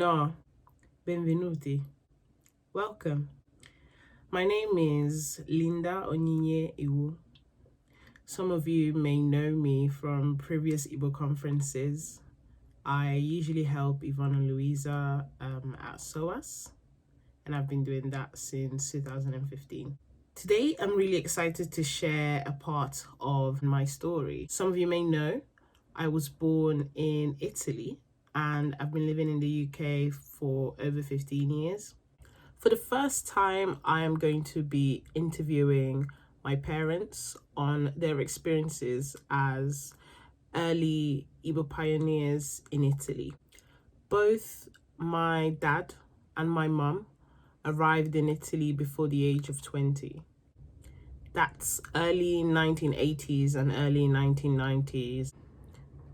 No, benvenuti. Welcome. My name is Linda Onyinye Iwu. Some of you may know me from previous Igbo conferences. I usually help Yvonne and Louisa at SOAS, and I've been doing that since 2015. Today, I'm really excited to share a part of my story. Some of you may know I was born in Italy and I've been living in the UK for over 15 years. For the first time, I am going to be interviewing my parents on their experiences as early Igbo pioneers in Italy. Both my dad and my mum arrived in Italy before the age of 20. That's early 1980s and early 1990s.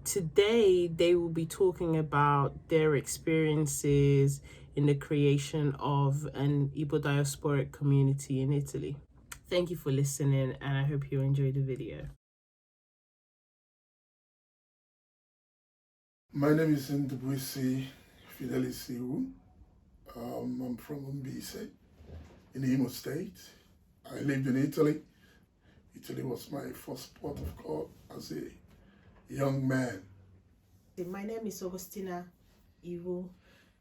Today, they will be talking about their experiences in the creation of an Igbo diasporic community in Italy. Thank you for listening, and I hope you enjoy the video. My name is Ndubuisi Fidelis. I'm from Ndubuisi in Imo State. I lived in Italy. Italy was my first port of call as a young man. My name is Augustina Iwu.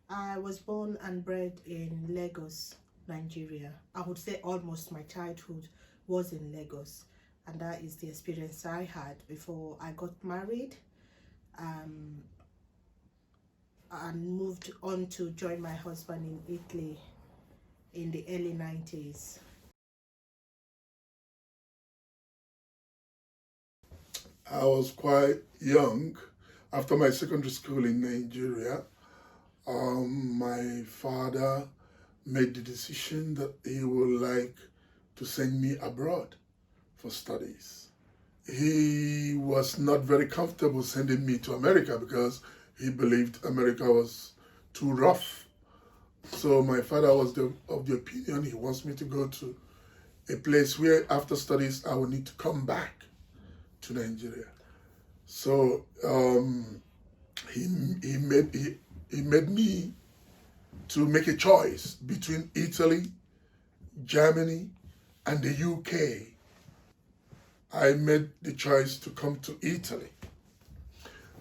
I was born and bred in Lagos, Nigeria. I would say almost my childhood was in Lagos, and that is the experience I had before I got married and moved on to join my husband in Italy in the early 90s. I was quite young. After my secondary school in Nigeria, my father made the decision that he would like to send me abroad for studies. He was not very comfortable sending me to America because he believed America was too rough. So my father was of the opinion he wants me to go to a place where after studies I would need to come back to Nigeria. So he made me to make a choice between Italy, Germany, and the UK. I made the choice to come to Italy.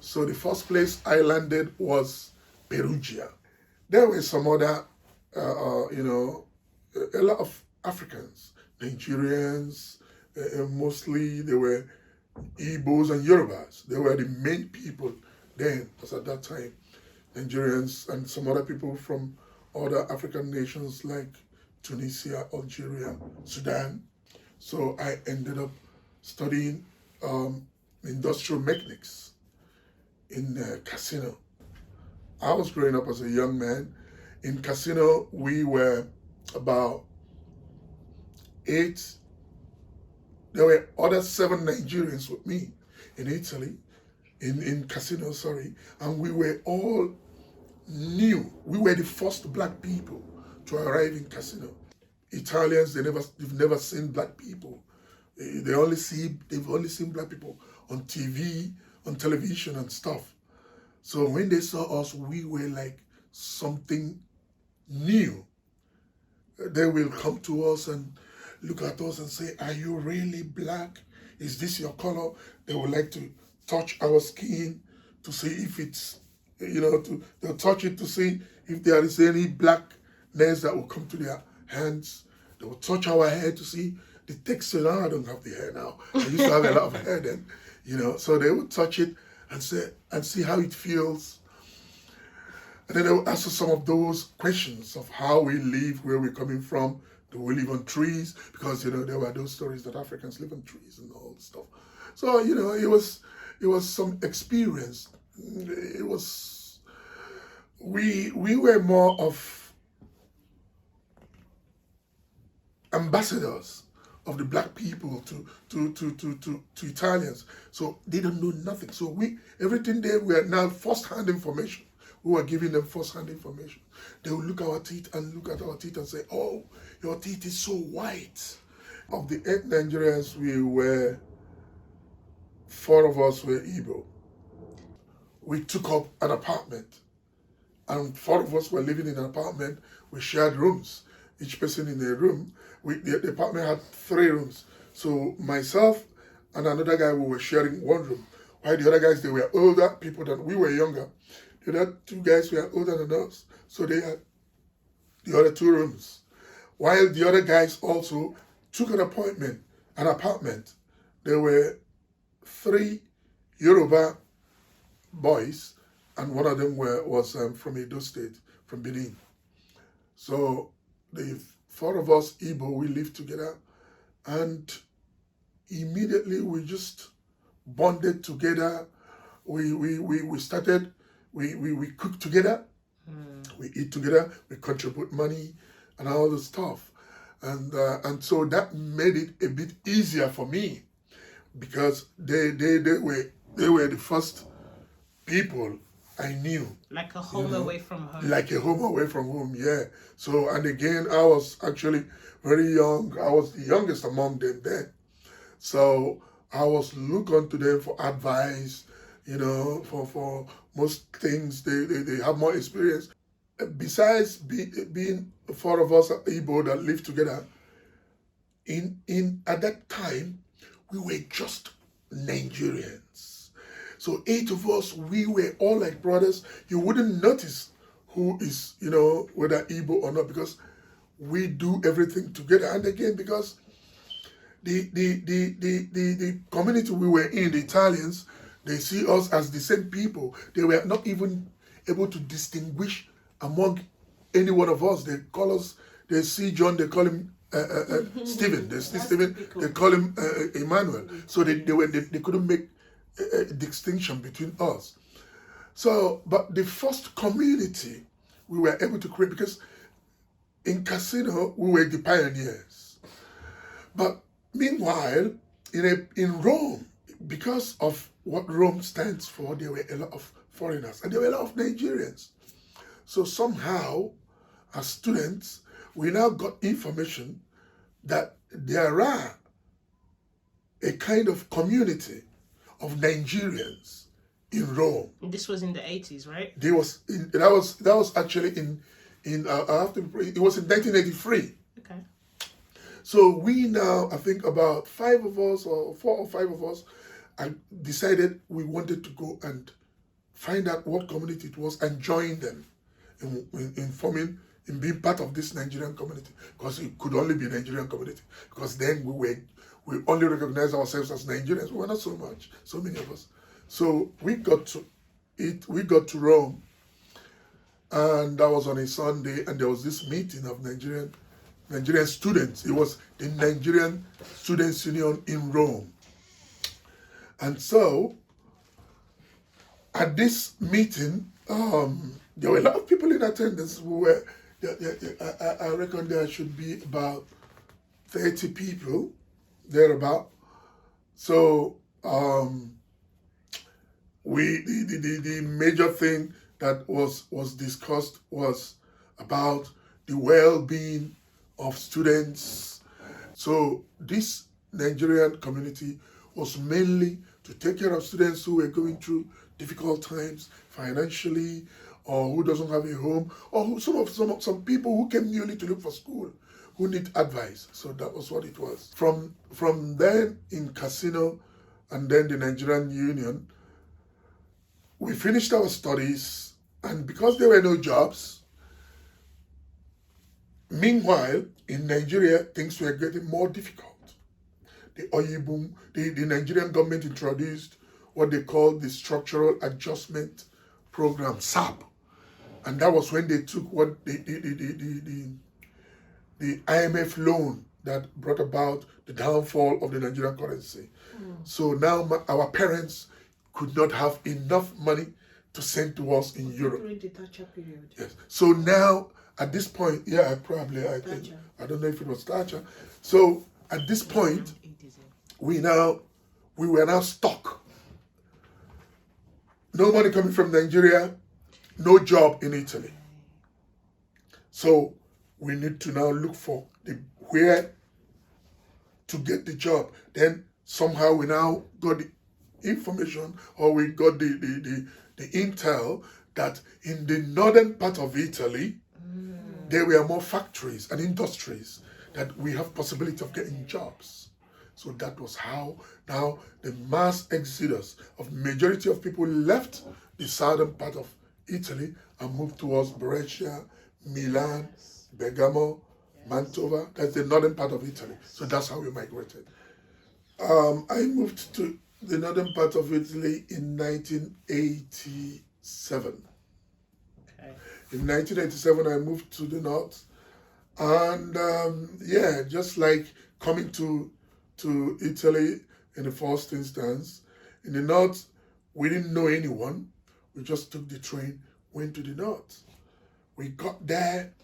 So the first place I landed was Perugia. There were some other, a lot of Africans, Nigerians, mostly they were Igbos and Yorubas. They were the main people then, because at that time, Nigerians and some other people from other African nations like Tunisia, Algeria, Sudan. So I ended up studying industrial mechanics in Casino. I was growing up as a young man. In Casino, we were about 8. There were other 7 Nigerians with me in Italy, in Casino, and we were all new. We were the first black people to arrive in Casino. Italians, they've never seen black people. They've only seen black people on TV, on television and stuff. So when they saw us, we were like something new. They will come to us and look at us and say, "Are you really black? Is this your color?" They would like to touch our skin to see if it's, they'll touch it to see if there is any blackness that will come to their hands. They will touch our hair to see the texture. Now I don't have the hair now. I used to have a lot of hair then, so they would touch it and see how it feels. And then they would ask us some of those questions of how we live, where we're coming from. Do we live on trees? Because, there were those stories that Africans live on trees and all stuff. So, it was some experience. It was, we were more of ambassadors of the black people to Italians. So they don't know nothing. So everything there, we are now first-hand information. We were giving them first-hand information. They would look at our teeth and say, "Oh, your teeth is so white." Of the 8 Nigerians, 4 of us were Igbo. We took up an apartment and 4 of us were living in an apartment. We shared rooms, each person in a room. The apartment had 3 rooms. So myself and another guy, we were sharing 1 room. While the other guys, they were older people than we were younger. The other 2 guys were older than us. So they had the other 2 rooms. While the other guys also took an apartment. There were 3 Yoruba boys, and one of them was from Edo State, from Benin. So the 4 of us, Igbo, we lived together, and immediately we just bonded together. We started, we cook together, we eat together, we contribute money and all the stuff. And so that made it a bit easier for me, because they were the first people I knew. Like a home away from home. Like a home away from home, yeah. So, and again, I was actually very young. I was the youngest among them then. So I was looking to them for advice, for most things. They have more experience. Besides being 4 of us Igbo that lived together, at that time, we were just Nigerians. So 8 of us, we were all like brothers. You wouldn't notice who is, whether Igbo or not, because we do everything together. And again, because the community we were in, the Italians, they see us as the same people. They were not even able to distinguish among any one of us. They call us, they see John, they call him Stephen. They see Stephen, typical. they call him Emmanuel. So they couldn't make a distinction between us. So, but the first community we were able to create, because in Casino, we were the pioneers. But meanwhile, in Rome, because of what Rome stands for, there were a lot of foreigners and there were a lot of Nigerians. So somehow, as students, we now got information that there are a kind of community of Nigerians in Rome. This was in the 80s, right? That was actually it was in 1983. Okay. So we now, I think about 5 of us, or 4 or 5 of us, I decided we wanted to go and find out what community it was and join them in being part of this Nigerian community, because it could only be a Nigerian community, because then we only recognized ourselves as Nigerians. We were not so many of us. So we got to Rome, and that was on a Sunday, and there was this meeting of Nigerian students. It was the Nigerian Students Union in Rome. And so at this meeting, there were a lot of people in attendance who were, I reckon there should be about 30 people thereabout. So the major thing that was discussed was about the well-being of students. So this Nigerian community was mainly to take care of students who were going through difficult times financially, or who doesn't have a home, or who, some people who came newly to look for school, who need advice. So that was what it was. From then in Casino, and then the Nigerian Union, we finished our studies, and because there were no jobs, meanwhile, in Nigeria, things were getting more difficult. The oil boom, the Nigerian government introduced what they called the Structural Adjustment Program, SAP. And that was when they took what the IMF loan that brought about the downfall of the Nigerian currency. So now our parents could not have enough money to send to us in Europe. During the Thatcher period. Yes. So now, at this point, I think, I don't know if it was Thatcher. So at this point, we were now stuck. No money coming from Nigeria, no job in Italy. So we need to now look for where to get the job. Then somehow we now got the information, or we got the intel that in the northern part of Italy, there were more factories and industries that we have possibility of getting jobs. So that was how now the mass exodus of majority of people left the southern part of Italy and moved towards Brescia, Milan, Bergamo, Mantova. That's the northern part of Italy. So that's how we migrated. I moved to the northern part of Italy in 1987. Okay. In 1987, I moved to the north. And yeah, just like coming to Italy in the first instance, in the north, we didn't know anyone. We just took the train, went to the north. We got there,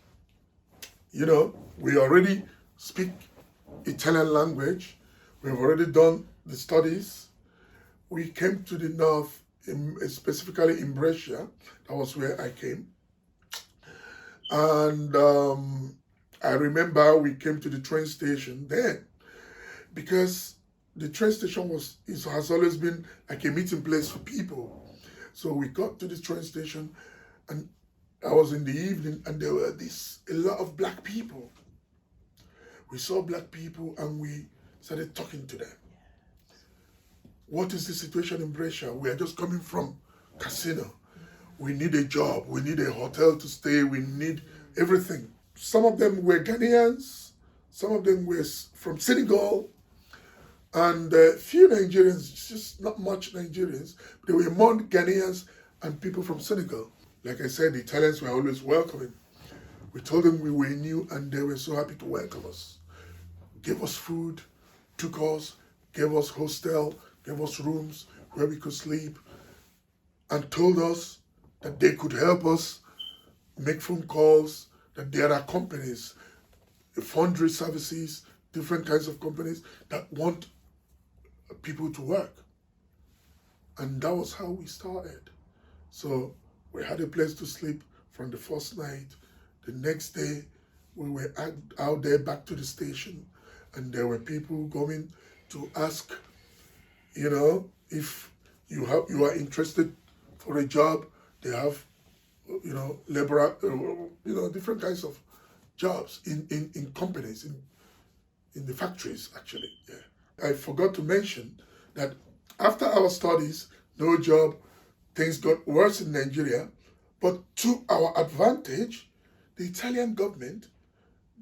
you know, we already speak Italian language. We've already done the studies. We came to the north, specifically in Brescia. That was where I came. And I remember we came to the train station then, because the train station has always been like a meeting place for people. So we got to the train station, and I was in the evening, and there were a lot of black people. We saw black people, and we started talking to them. What is the situation in Brescia? We are just coming from casino. We need a job. We need a hotel to stay. We need everything. Some of them were Ghanaians. Some of them were from Senegal. And few Nigerians, just not much Nigerians. There were more Ghanaians and people from Senegal. Like I said, the Italians were always welcoming. We told them we were new, and they were so happy to welcome us. Gave us food, took us, gave us hostel, gave us rooms where we could sleep, and told us that they could help us make phone calls, that there are companies, fundraising services, different kinds of companies that want people to work. And that was how we started. So we had a place to sleep from the first night. The next day, we were out there back to the station, and there were people coming to ask, you know, if you are interested for a job. They have, you know, labor, you know, different kinds of jobs in companies, in the factories, actually. Yeah. I forgot to mention that after our studies, no job, things got worse in Nigeria, but to our advantage, the Italian government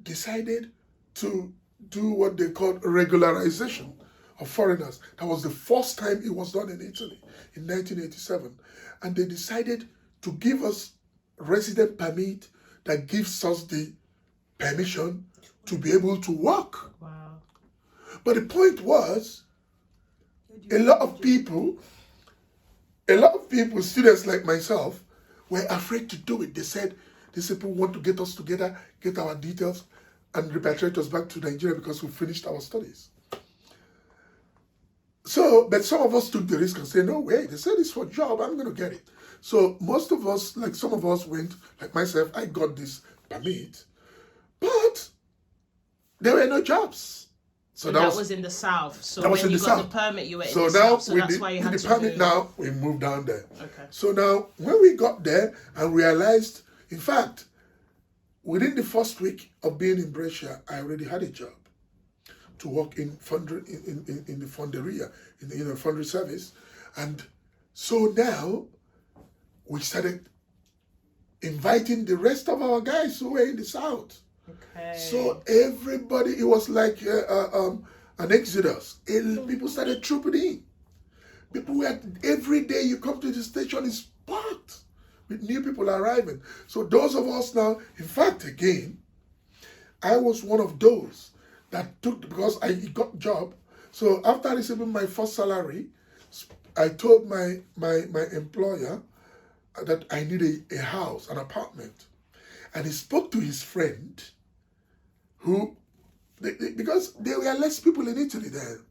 decided to do what they called regularization of foreigners. That was the first time it was done in Italy in 1987. And they decided to give us resident permit that gives us the permission to be able to work. Wow. But the point was, a lot of people, students like myself, were afraid to do it. They said, these people want to get us together, get our details, and repatriate us back to Nigeria because we finished our studies. So, but some of us took the risk and said, no way, they said it's for job, I'm going to get it. So most of us, like some of us went, like myself, I got this permit, but there were no jobs. So that was in the south. So when you got the permit, you were in the the south. So that's why you had the to permit move. now, we moved down there. Okay. So now, when we got there and realized, in fact, within the first week of being in Brescia, I already had a job to work in the funderia, in the fundraising service. And so now, we started inviting the rest of our guys who were in the south. Okay. So everybody, it was like an exodus. People started trooping in. People were, every day you come to the station, it's packed with new people arriving. So those of us now, in fact, again, I was one of those that took, because I got job. So after receiving my first salary, I told my employer that I needed a house, an apartment. And he spoke to his friend who, because there were less people in Italy then.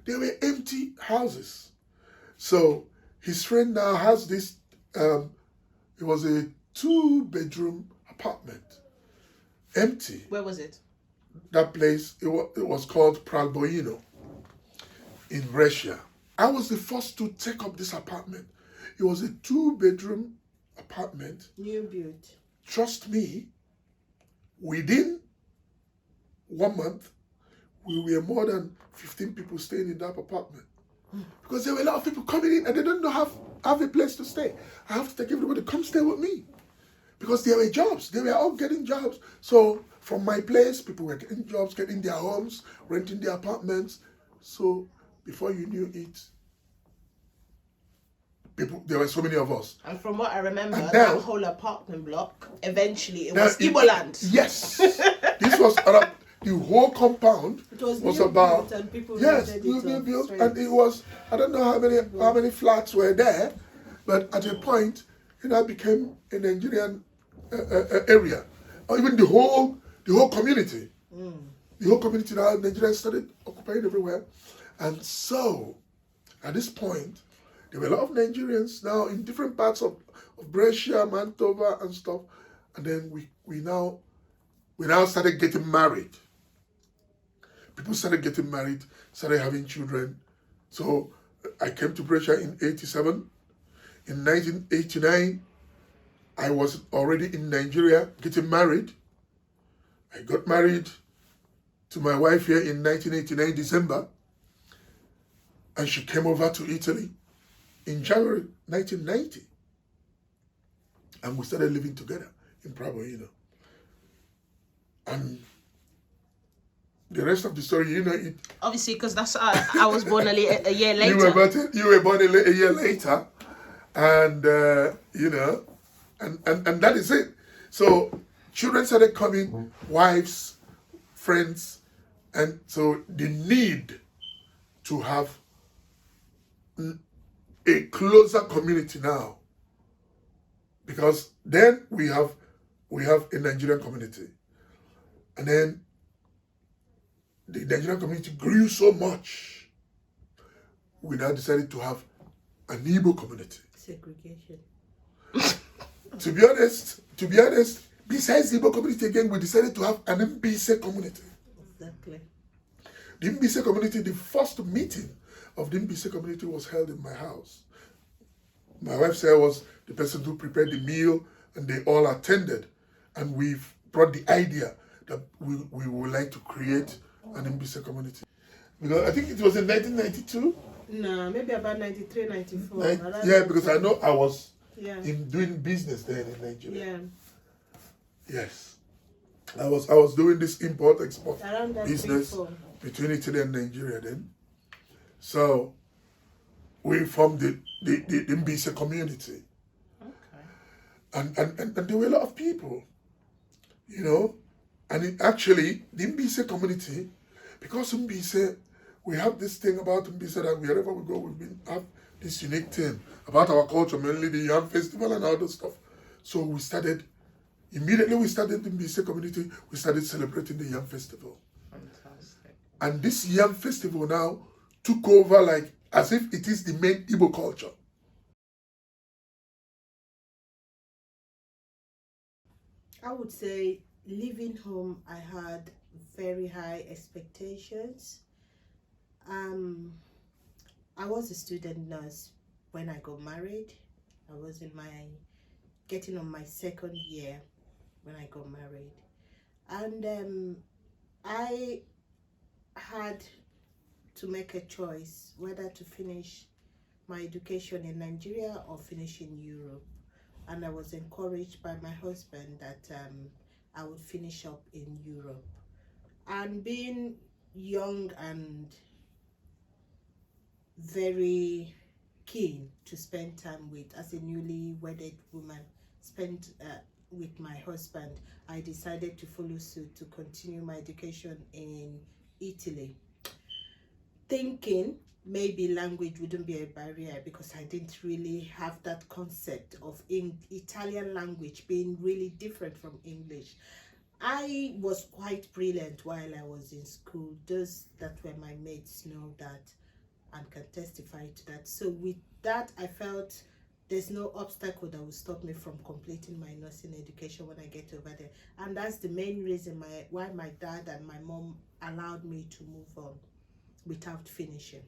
There were empty houses. So his friend now has this, it was a 2-bedroom apartment, empty. Where was it? That place, it was called Pralboino in Brescia. I was the first to take up this apartment. It was a 2-bedroom apartment. New build. Trust me, within 1 month, we were more than 15 people staying in that apartment. Because there were a lot of people coming in and they don't know have a place to stay. I have to take everybody to come stay with me. Because there were jobs. They were all getting jobs. So from my place, people were getting jobs, getting their homes, renting their apartments. So before you knew it, there were so many of us. And from what I remember, And that now- whole apartment block, eventually it Now, was Igbo land. Yes. This was the whole compound It was was new about built and people yes, rented new it built, on and it streets. was I don't know how many flats were there, but at a point it became a Nigerian area, or even the whole community. The whole community now Nigerians started occupying everywhere, and so at this point there were a lot of Nigerians now in different parts of Brescia, Mantova, and stuff, and then we now started getting married. People started getting married, started having children. So I came to Brescia in 87. In 1989, I was already in Nigeria getting married. I got married to my wife here in 1989, December. And she came over to Italy in January 1990. And we started living together in Prabo. And the rest of the story, it. Obviously, because that's I was born a year later. You were born a year later, and and that is it. So children started coming, wives, friends, and so the need to have a closer community now, because then we have a Nigerian community, and then the Nigerian community grew so much, we now decided to have an Igbo community. Segregation. To be honest, besides the Igbo community again, we decided to have an Mbise community. Exactly. The Mbise community, the first meeting of the Mbise community was held in my house. My wife Sarah was the person who prepared the meal, and they all attended. And we've brought the idea that we would like to create an Mbise community. Because I think it was in 1992. No, maybe about 93, 94. Yeah, because I know I was Yeah. in doing business then in Nigeria. Yeah. Yes. I was doing this import-export Around that business 3-4. between Italy and Nigeria then. So we formed the Mbise community. Okay. And there were a lot of people, and actually the Mbise community, because Mbise, we have this thing about Mbise that wherever we go, we have this unique thing about our culture, mainly the Yam Festival and all that stuff. So immediately we started the Mbise community, we started celebrating the Yam Festival. Fantastic. And this Yam Festival now took over like as if it is the main Igbo culture. I would say leaving home, I had very high expectations. I was a student nurse when I got married. I was getting on my second year when I got married. And I had to make a choice whether to finish my education in Nigeria or finish in Europe. And I was encouraged by my husband that I would finish up in Europe. And being young and very keen to spend time with, as a newly wedded woman, with my husband, I decided to follow suit to continue my education in Italy, thinking maybe language wouldn't be a barrier because I didn't really have that concept of Italian language being really different from English. I was quite brilliant while I was in school. Those that were my mates know that and can testify to that. So with that, I felt there's no obstacle that will stop me from completing my nursing education when I get over there. And that's the main reason why my dad and my mom allowed me to move on without finishing.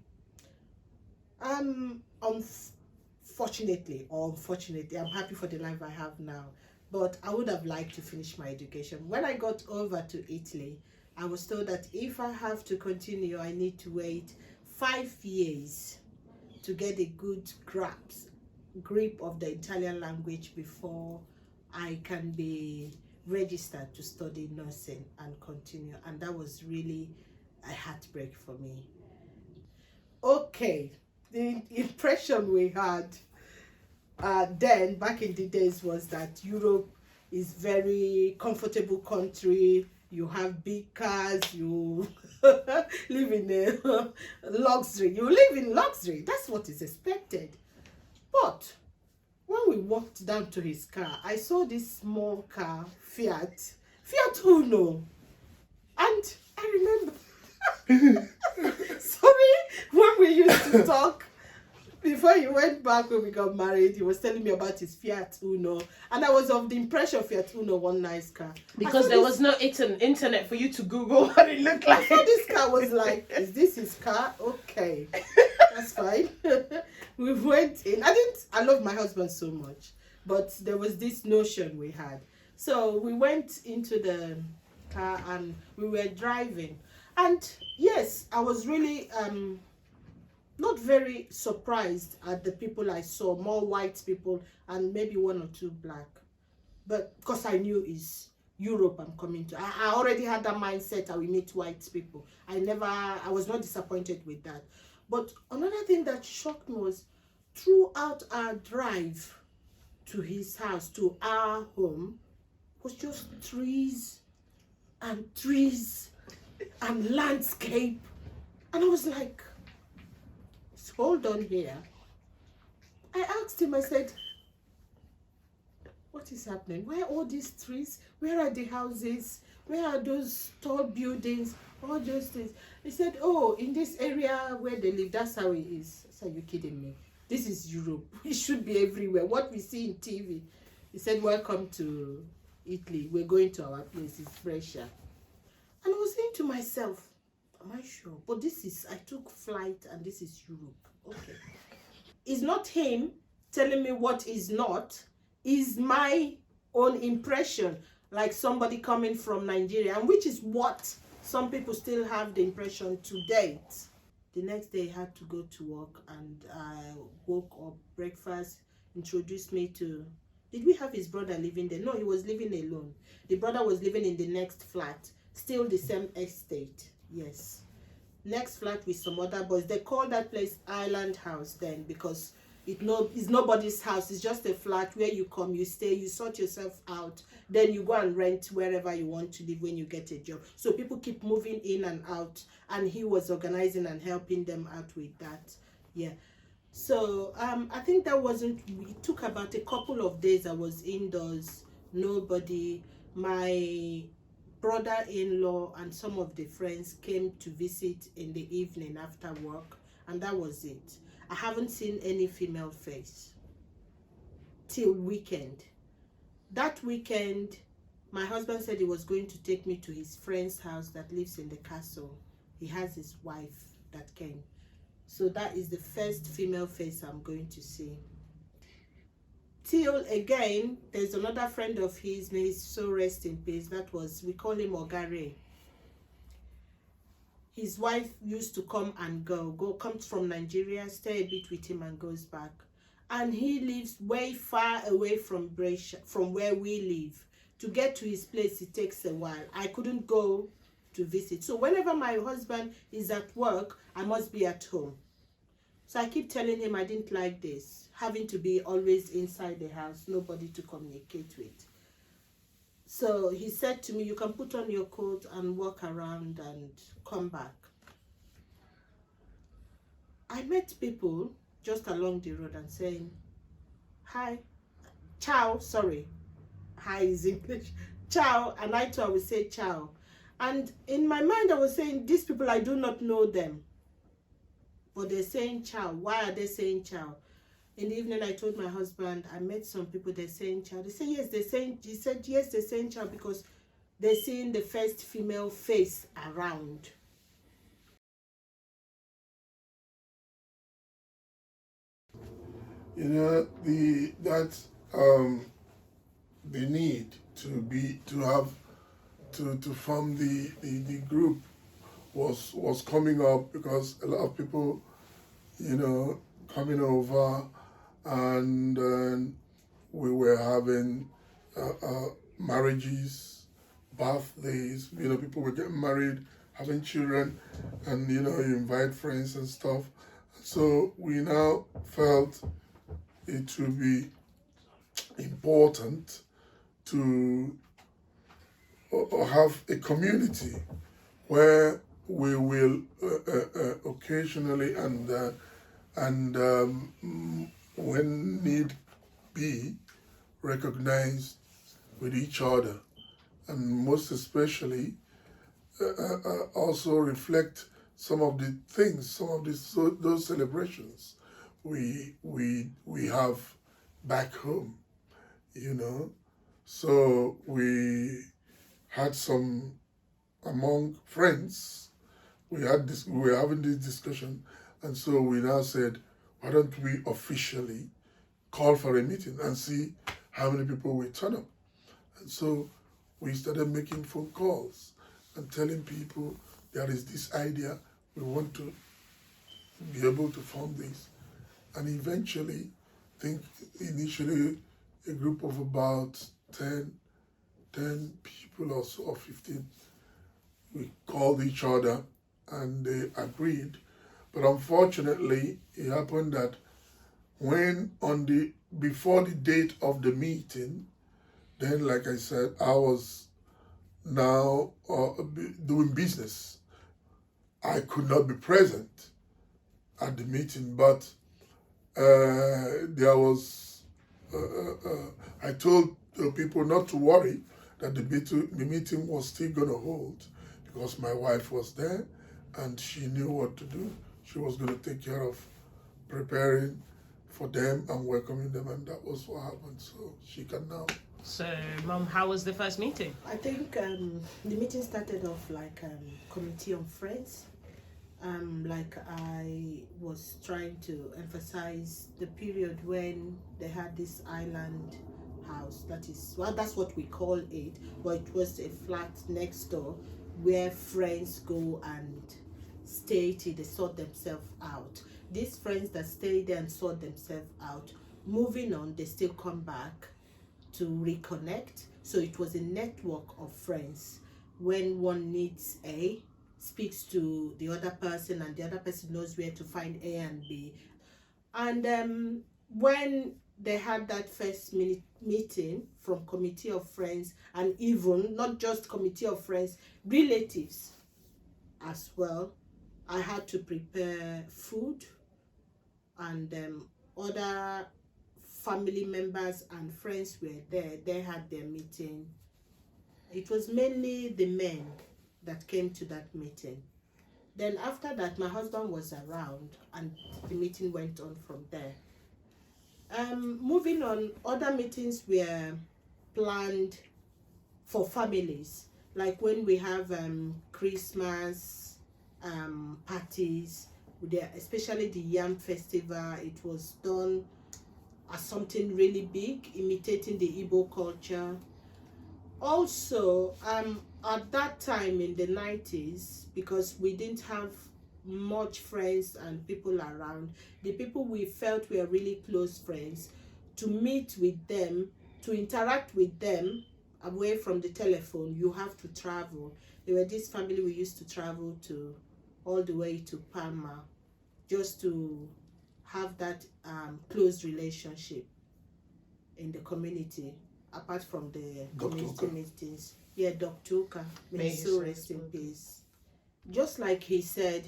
fortunately or unfortunately, I'm happy for the life I have now. But I would have liked to finish my education. When I got over to Italy, I was told that if I have to continue, I need to wait 5 years to get a good grip of the Italian language before I can be registered to study nursing and continue. And that was really a heartbreak for me. Okay, the impression we had then back in the days was that Europe is very comfortable country. You have big cars, you live in a luxury. You live in luxury. That's what is expected. But when we walked down to his car, I saw this small car, Fiat Uno. And I remember, sorry, when we used to talk, before he went back when we got married, he was telling me about his Fiat Uno. And I was of the impression Fiat Uno, one nice car. Because there was no internet for you to Google what it looked like. So this car was like, is this his car? Okay, that's fine. We went in. I love my husband so much. But there was this notion we had. So we went into the car and we were driving. And yes, I was really... not very surprised at the people I saw, more white people and maybe 1 or 2 black. But because I knew it's Europe I'm coming to. I already had that mindset I will meet white people. I was not disappointed with that. But another thing that shocked me was throughout our drive to his house, to our home, was just trees and landscape. And I was like, hold on here. I asked him, I said, what is happening? Where are all these trees? Where are the houses? Where are those tall buildings? All those things. He said, oh, in this area where they live, that's how it is. I said, are you kidding me? This is Europe. It should be everywhere. What we see in TV. He said, welcome to Italy. We're going to our place. It's Brescia. And I was saying to myself, am I sure? But I took flight and this is Europe. Okay. It's not him telling me what is not. It's my own impression. Like somebody coming from Nigeria, and which is what some people still have the impression to date. The next day I had to go to work and I woke up, breakfast, introduced me to... Did we have his brother living there? No, he was living alone. The brother was living in the next flat. Still the same estate. Yes. Next flat with some other boys. They call that place Island House then because it's nobody's house. It's just a flat where you come, you stay, you sort yourself out. Then you go and rent wherever you want to live when you get a job. So people keep moving in and out. And he was organizing and helping them out with that. Yeah. So I think it took about a couple of days. I was indoors. Nobody. My brother-in-law and some of the friends came to visit in the evening after work, and that was it. I haven't seen any female face till weekend. That weekend, my husband said he was going to take me to his friend's house that lives in the castle. He has his wife that came. So that is the first female face I'm going to see. Till again, there's another friend of his, may his soul rest in peace. We call him Ogare. His wife used to come and comes from Nigeria, stay a bit with him and goes back. And he lives way far away from Brescia, from where we live. To get to his place, it takes a while. I couldn't go to visit. So whenever my husband is at work, I must be at home. So I keep telling him I didn't like this, having to be always inside the house, nobody to communicate with. So he said to me, you can put on your coat and walk around and come back. I met people just along the road and saying, hi, ciao, sorry. Hi is English. Ciao, and I thought I would say ciao. And in my mind I was saying, these people, I do not know them. But they're saying ciao. Why are they saying ciao? In the evening, I told my husband, I met some people, they're saying ciao. They say, yes, he said, yes, they're saying ciao because they're seeing the first female face around. You know, the need to form the group was coming up because a lot of people, you know, coming over, and we were having marriages, birthdays. You know, people were getting married, having children, and you know, you invite friends and stuff. So we now felt it would be important to have a community where we will occasionally and when need be, recognize with each other, and most especially also reflect some of the things, some of those celebrations we have back home, you know. So we had some among friends. We were having this discussion, and so we now said, why don't we officially call for a meeting and see how many people will turn up? And so we started making phone calls and telling people there is this idea, we want to be able to form this. And eventually, I think initially a group of about 10 people or so, or 15, we called each other and they agreed. But unfortunately, it happened that before the date of the meeting, then like I said, I was now doing business. I could not be present at the meeting, but there was, I told the people not to worry, that the meeting was still going to hold because my wife was there and she knew what to do. She was going to take care of preparing for them and welcoming them, and that was what happened. So she can now. So, Mom, how was the first meeting? I think the meeting started off like committee on friends. Like I was trying to emphasize the period when they had this island house, that's what we call it, but it was a flat next door where friends go and stay till they sort themselves out. These friends that stay there and sort themselves out, moving on, they still come back to reconnect. So it was a network of friends. When one needs A, speaks to the other person, and the other person knows where to find A and B. And when they had that first meeting from committee of friends, and even not just committee of friends, relatives as well, I had to prepare food, and other family members and friends were there. They had their meeting. It was mainly the men that came to that meeting. Then after that, my husband was around and the meeting went on from there. Moving on, other meetings were planned for families, like when we have Christmas parties, especially the Yam Festival. It was done as something really big, imitating the Igbo culture. Also, at that time in the 90s, because we didn't have much friends and people around, the people we felt were really close friends, to meet with them, to interact with them away from the telephone, you have to travel. There were this family we used to travel to all the way to Palma just to have that close relationship in the community, apart from the community meetings. Yeah, Dr. Uka, may his soul rest in peace. Just like he said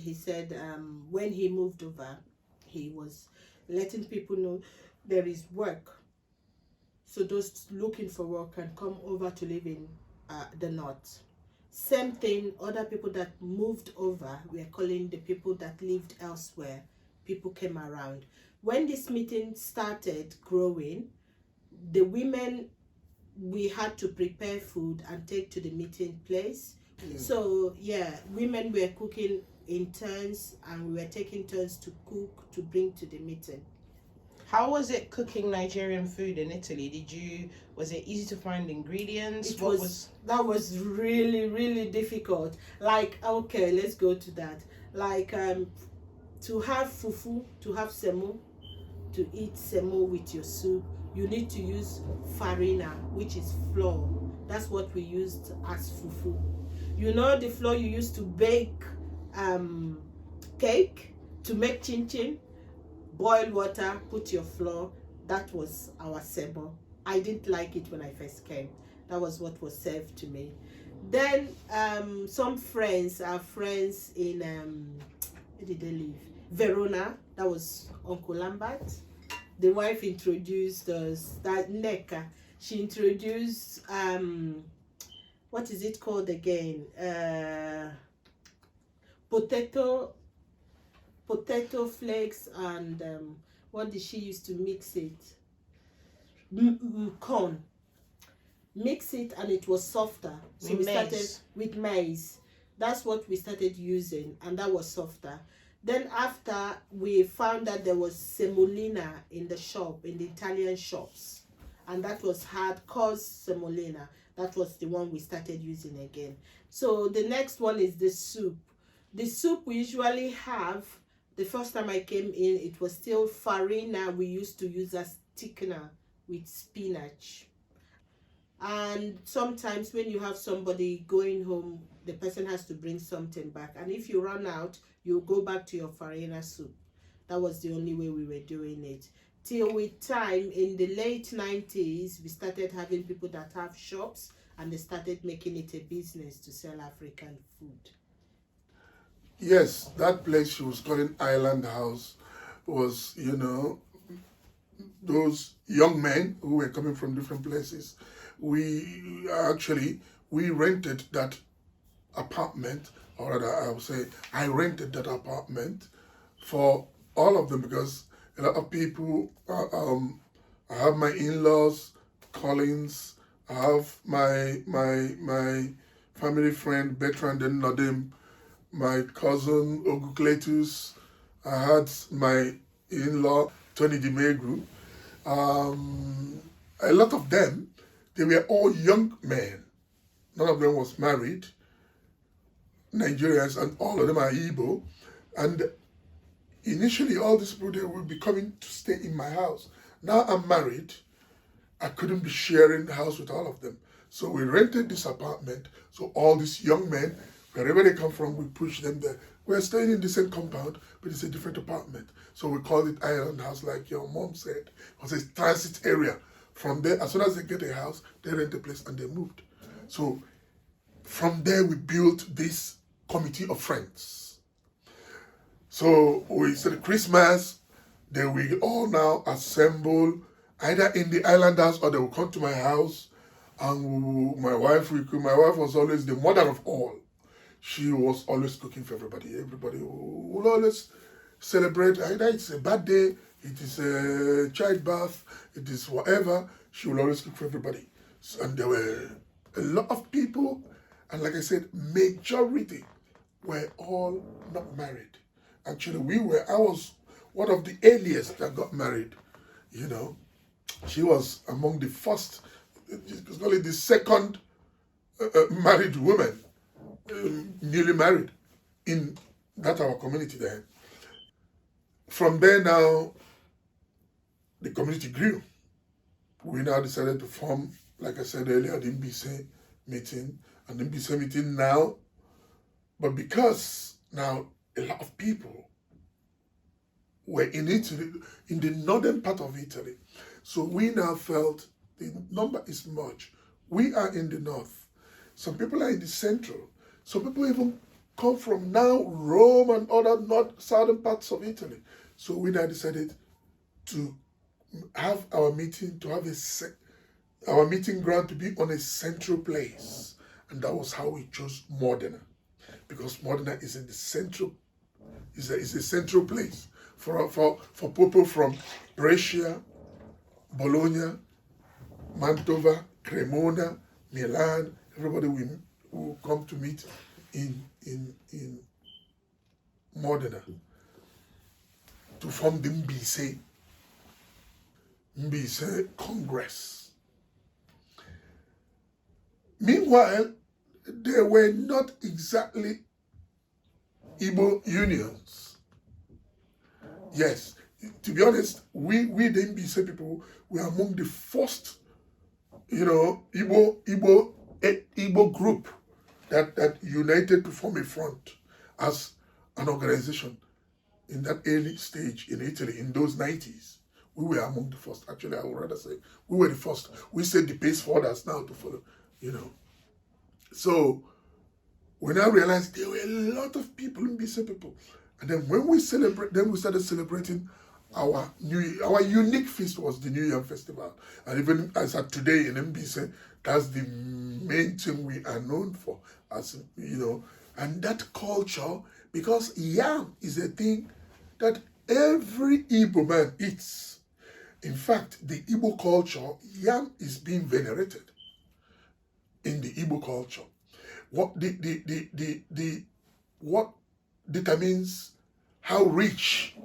when he moved over, he was letting people know there is work. So those looking for work can come over to live in the north. Same thing, other people that moved over, we are calling the people that lived elsewhere. People came around. When this meeting started growing, the women, we had to prepare food and take to the meeting place. Yeah. So yeah, women were cooking in turns and we were taking turns to cook to bring to the meeting. How was it cooking Nigerian food in Italy? Was it easy to find ingredients? That was really, really difficult. Like, okay, let's go to that. Like, to have fufu, to have semo, to eat semo with your soup, you need to use farina, which is flour. That's what we used as fufu. You know the flour you used to bake cake, to make chin chin? Boil water, put your flour. That was our semo. I didn't like it when I first came. That was what was served to me. Then some friends, our friends in where did they live? Verona. That was Uncle Lambert. The wife introduced us. That Neka. She introduced what is it called again? Potato flakes and what did she use to mix it? Corn. Mix it and it was softer. So we started with maize. That's what we started using, and that was softer. Then after, we found that there was semolina in the shop, in the Italian shops, and that was hardcore semolina. That was the one we started using again. So the next one is the soup. The soup we usually have, the first time I came in, it was still farina we used to use as thickener with spinach. And sometimes when you have somebody going home, the person has to bring something back. And if you run out, you go back to your farina soup. That was the only way we were doing it. Till with time, in the late 90s, we started having people that have shops, and they started making it a business to sell African food. Yes, that place she was calling Island House was, those young men who were coming from different places. We rented that apartment, or rather I would say I rented that apartment for all of them, because a lot of people, I have my in-laws, Collins, I have my family friend Bertrand and Nadim, my cousin Ogukletus, I had my in-law Tony Dimegru. A lot of them, they were all young men. None of them was married, Nigerians, and all of them are Igbo. And initially, all these people, they would be coming to stay in my house. Now I'm married, I couldn't be sharing the house with all of them. So we rented this apartment. So all these young men, wherever they come from, we push them there. We're staying in the same compound, but it's a different apartment. So we called it Island House, like your mom said. It was a transit area. From there, as soon as they get a house, they rent a place and they moved. So from there, we built this committee of friends. So we said Christmas, they will all now assemble either in the Island House, or they will come to my house. And my wife was always the mother of all. She was always cooking for everybody. Everybody will always celebrate. Either it's a birthday, it is a childbirth, it is whatever. She will always cook for everybody. And there were a lot of people, and like I said, majority were all not married. Actually, I was one of the earliest that got married. She was among the first, only the second married woman, newly married in that our community then. From there now, the community grew. We now decided to form, like I said earlier, the MBC meeting, and the MBC meeting now. But because now a lot of people were in Italy, in the northern part of Italy, so we now felt the number is much. We are in the north. Some people are in the central. Some people even come from now Rome and other southern parts of Italy. So we now decided to have our meeting, to have our meeting ground to be on a central place. And that was how we chose Modena, because Modena is in the central, is a central place for people from Brescia, Bologna, Mantova, Cremona, Milan. Everybody will come to meet in Modena to form the MBC. Mbise Congress. Meanwhile, they were not exactly Igbo unions. Yes, to be honest, we the Mbise people were among the first, Igbo group that united to form a front as an organization in that early stage in Italy in those 90s. We were among the first. Actually, I would rather say we were the first. We set the pace for others now to follow, So we now realized there were a lot of people, Mbise people. And then when we started celebrating our New Year. Our unique feast was the New Year Festival. And even as at today in Mbise, that's the main thing we are known for, and that culture, because yam is a thing that every Igbo man eats. In fact, the Igbo culture, yam is being venerated in the Igbo culture. What what determines how rich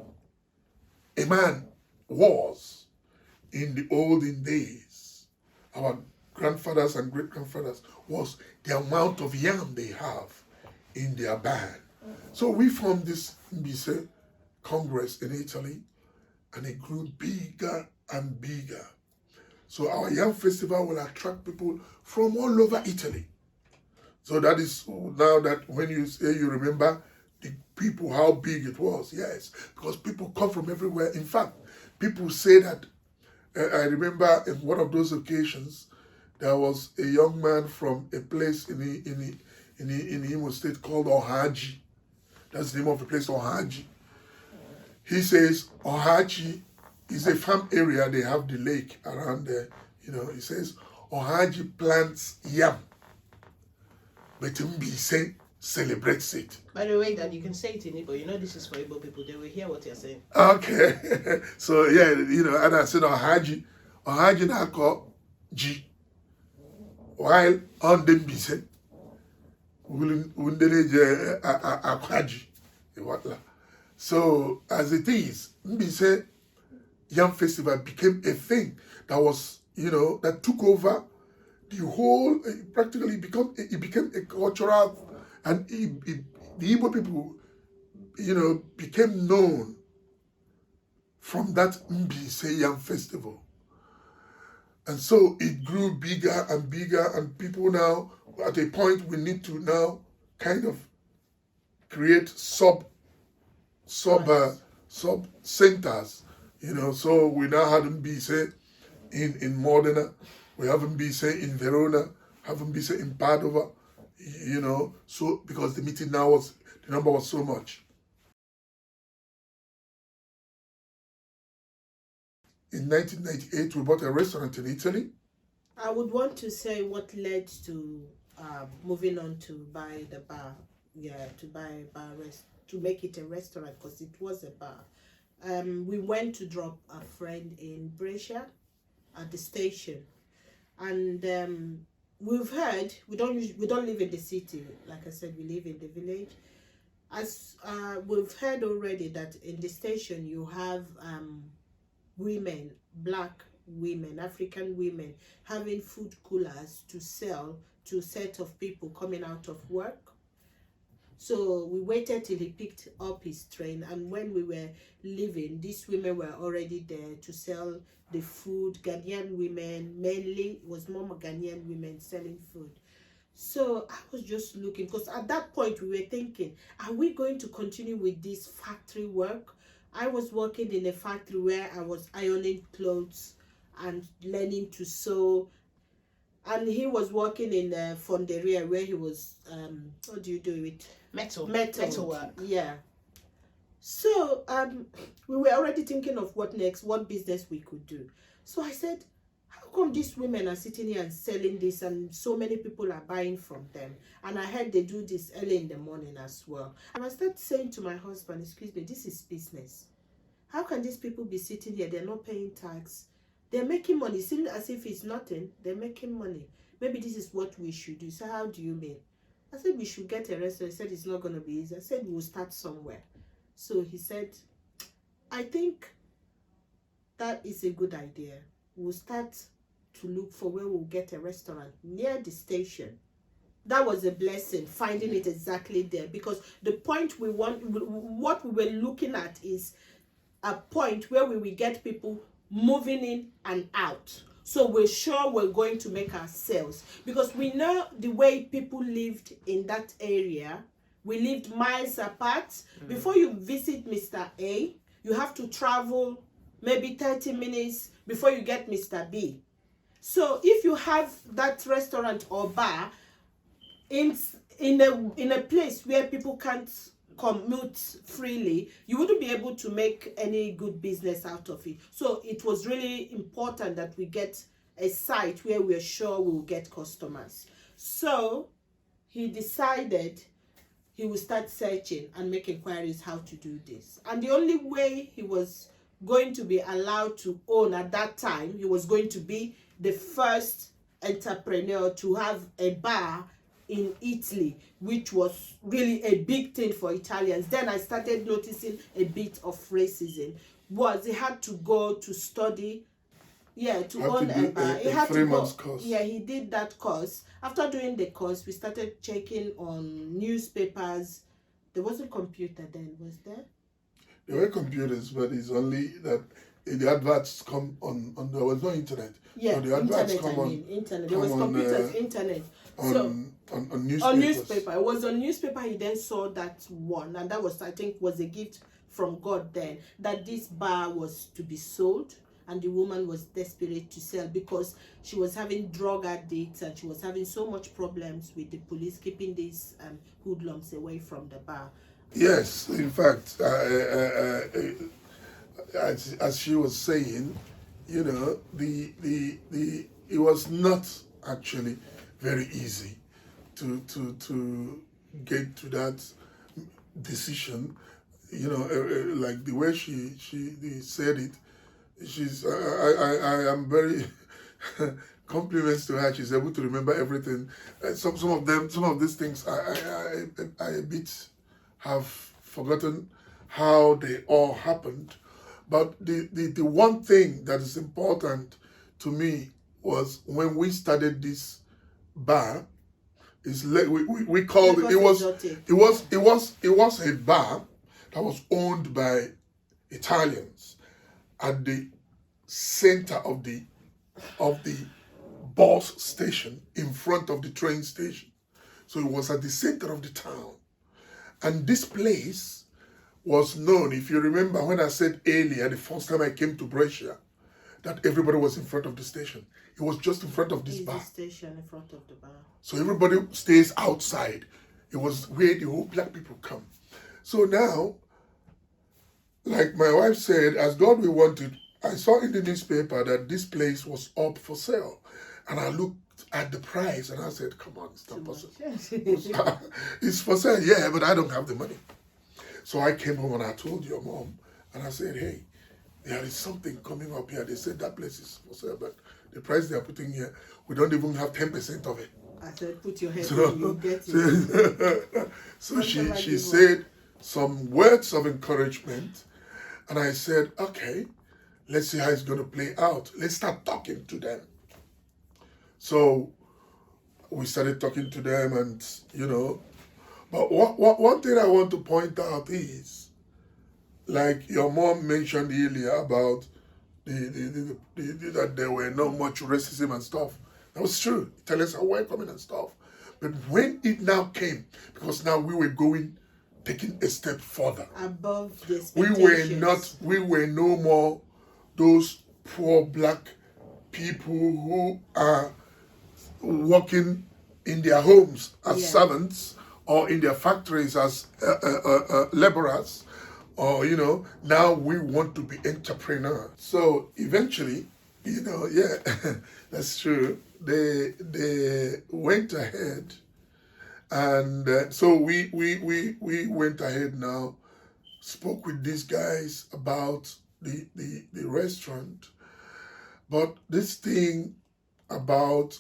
a man was in the olden days, our grandfathers and great-grandfathers, was the amount of yam they have in their bag. So we formed this Mbise Congress in Italy, and it grew bigger and bigger. So our yam festival will attract people from all over Italy. So that is now that when you say you remember the people, how big it was. Yes, because people come from everywhere. In fact, people say that, I remember in one of those occasions, there was a young man from a place in Imo State called Ohaji. That's the name of the place, Ohaji. He says Ohaji is a farm area. They have the lake around there. He says Ohaji plants yam, but Mbise celebrates it. By the way, that you can say it in Igbo. This is for Igbo people. They will hear what you're saying. Okay. So, yeah, and I said Ohaji na call G. While on the Mbise, Undeleje Akwaji. So, as it is, Mbise Yam Festival became a thing that was, that took over the whole, practically it became a cultural, and the Igbo people, became known from that Mbise Yam Festival. And so it grew bigger and bigger, and people now, at a point, we need to now kind of create sub centers, So we now have Mbise in Modena, we have Mbise in Verona, have Mbise in Padova, so because the meeting now the number was so much. In 1998, we bought a restaurant in Italy. I would want to say what led to moving on to buy the bar. Yeah, to buy a bar, to make it a restaurant, because it was a bar. We went to drop a friend in Brescia at the station, and we've heard we don't live in the city. Like I said, we live in the village. As we've heard already that in the station you have women, black women, African women, having food coolers to sell to a set of people coming out of work. So we waited till he picked up his train, and when we were leaving, these women were already there to sell the food. Ghanaian women, mainly, it was more Ghanaian women selling food. So I was just looking, because at that point we were thinking, are we going to continue with this factory work? I was working in a factory where I was ironing clothes and learning to sew, and he was working in a fonderia where he was what do you do with metal work? Yeah. So we were already thinking of what business we could do. So I said, how come these women are sitting here and selling this, and so many people are buying from them? And I heard they do this early in the morning as well. And I started saying to my husband, excuse me, this is business. How can these people be sitting here? They're not paying tax. They're making money. It seems as if it's nothing. They're making money. Maybe this is what we should do. So how do you mean? I said we should get a restaurant. He said it's not going to be easy. I said we'll start somewhere. So he said, I think that is a good idea. We'll start to look for where we'll get a restaurant near the station. That was a blessing, finding it exactly there, because the point what we were looking at is a point where we will get people moving in and out. So we're sure we're going to make our sales, because we know the way people lived in that area. We lived miles apart. Before you visit Mr. A, you have to travel maybe 30 minutes before you get Mr. B. So if you have that restaurant or bar in a place where people can't commute freely, you wouldn't be able to make any good business out of it. So it was really important that we get a site where we're sure we'll get customers. So he decided he will start searching and make inquiries how to do this. And the only way he was going to be allowed to own at that time, he was going to be the first entrepreneur to have a bar in Italy, which was really a big thing for Italians. Then I started noticing a bit of racism. Was he had to go to study, to own a bar. He had 3 to go. months course. Yeah, he did that course. After doing the course, we started checking on newspapers. There wasn't computer then, was there? There were computers, but it's only that the adverts come on there was no internet. Yeah, so the adverts internet, internet. There was computers, internet. On newspapers. On newspaper. It was on newspaper he then saw that one, and that was, I think, was a gift from God then, that this bar was to be sold, and the woman was desperate to sell because she was having drug addicts and she was having so much problems with the police keeping these hoodlums away from the bar. Yes, in fact, as she was saying, you know, it was not actually very easy to get to that decision. You know, like the way she said it, I am very compliments to her. She's able to remember everything. Some of these things I a bit have forgotten how they all happened. But the one thing that is important to me was when we started this bar, we called it was a bar that was owned by Italians at the center of the bus station, in front of the train station. So it was at the center of the town. And this place was known, if you remember when I said earlier, the first time I came to Brescia, that everybody was in front of the station. It was just in front of this bar. The station in front of the bar. So everybody stays outside. It was where the whole black people come. So now, like my wife said, as God we wanted, I saw in the newspaper that this place was up for sale. And I looked at the price and I said, come on, it's not possible. It's for sale, yeah, but I don't have the money. So I came home and I told your mom, and I said, hey, there is something coming up here. They said that place is for sale, but the price they are putting here, we don't even have 10% of it. I said, put your head in, you'll get it. So she said some words of encouragement, and I said, okay, let's see how it's going to play out. Let's start talking to them. So we started talking to them, and, you know, but one thing I want to point out is, like your mom mentioned earlier about that there were not much racism and stuff. That was true. Italians are welcoming and stuff. But when it now came, because now we were taking a step further. Above the expectations. We were no more those poor black people who are working in their homes as servants, or in their factories as laborers, or, you know, now we want to be entrepreneurs. So eventually, you know, that's true. They went ahead, and so we went ahead now, spoke with these guys about the restaurant, but this thing about,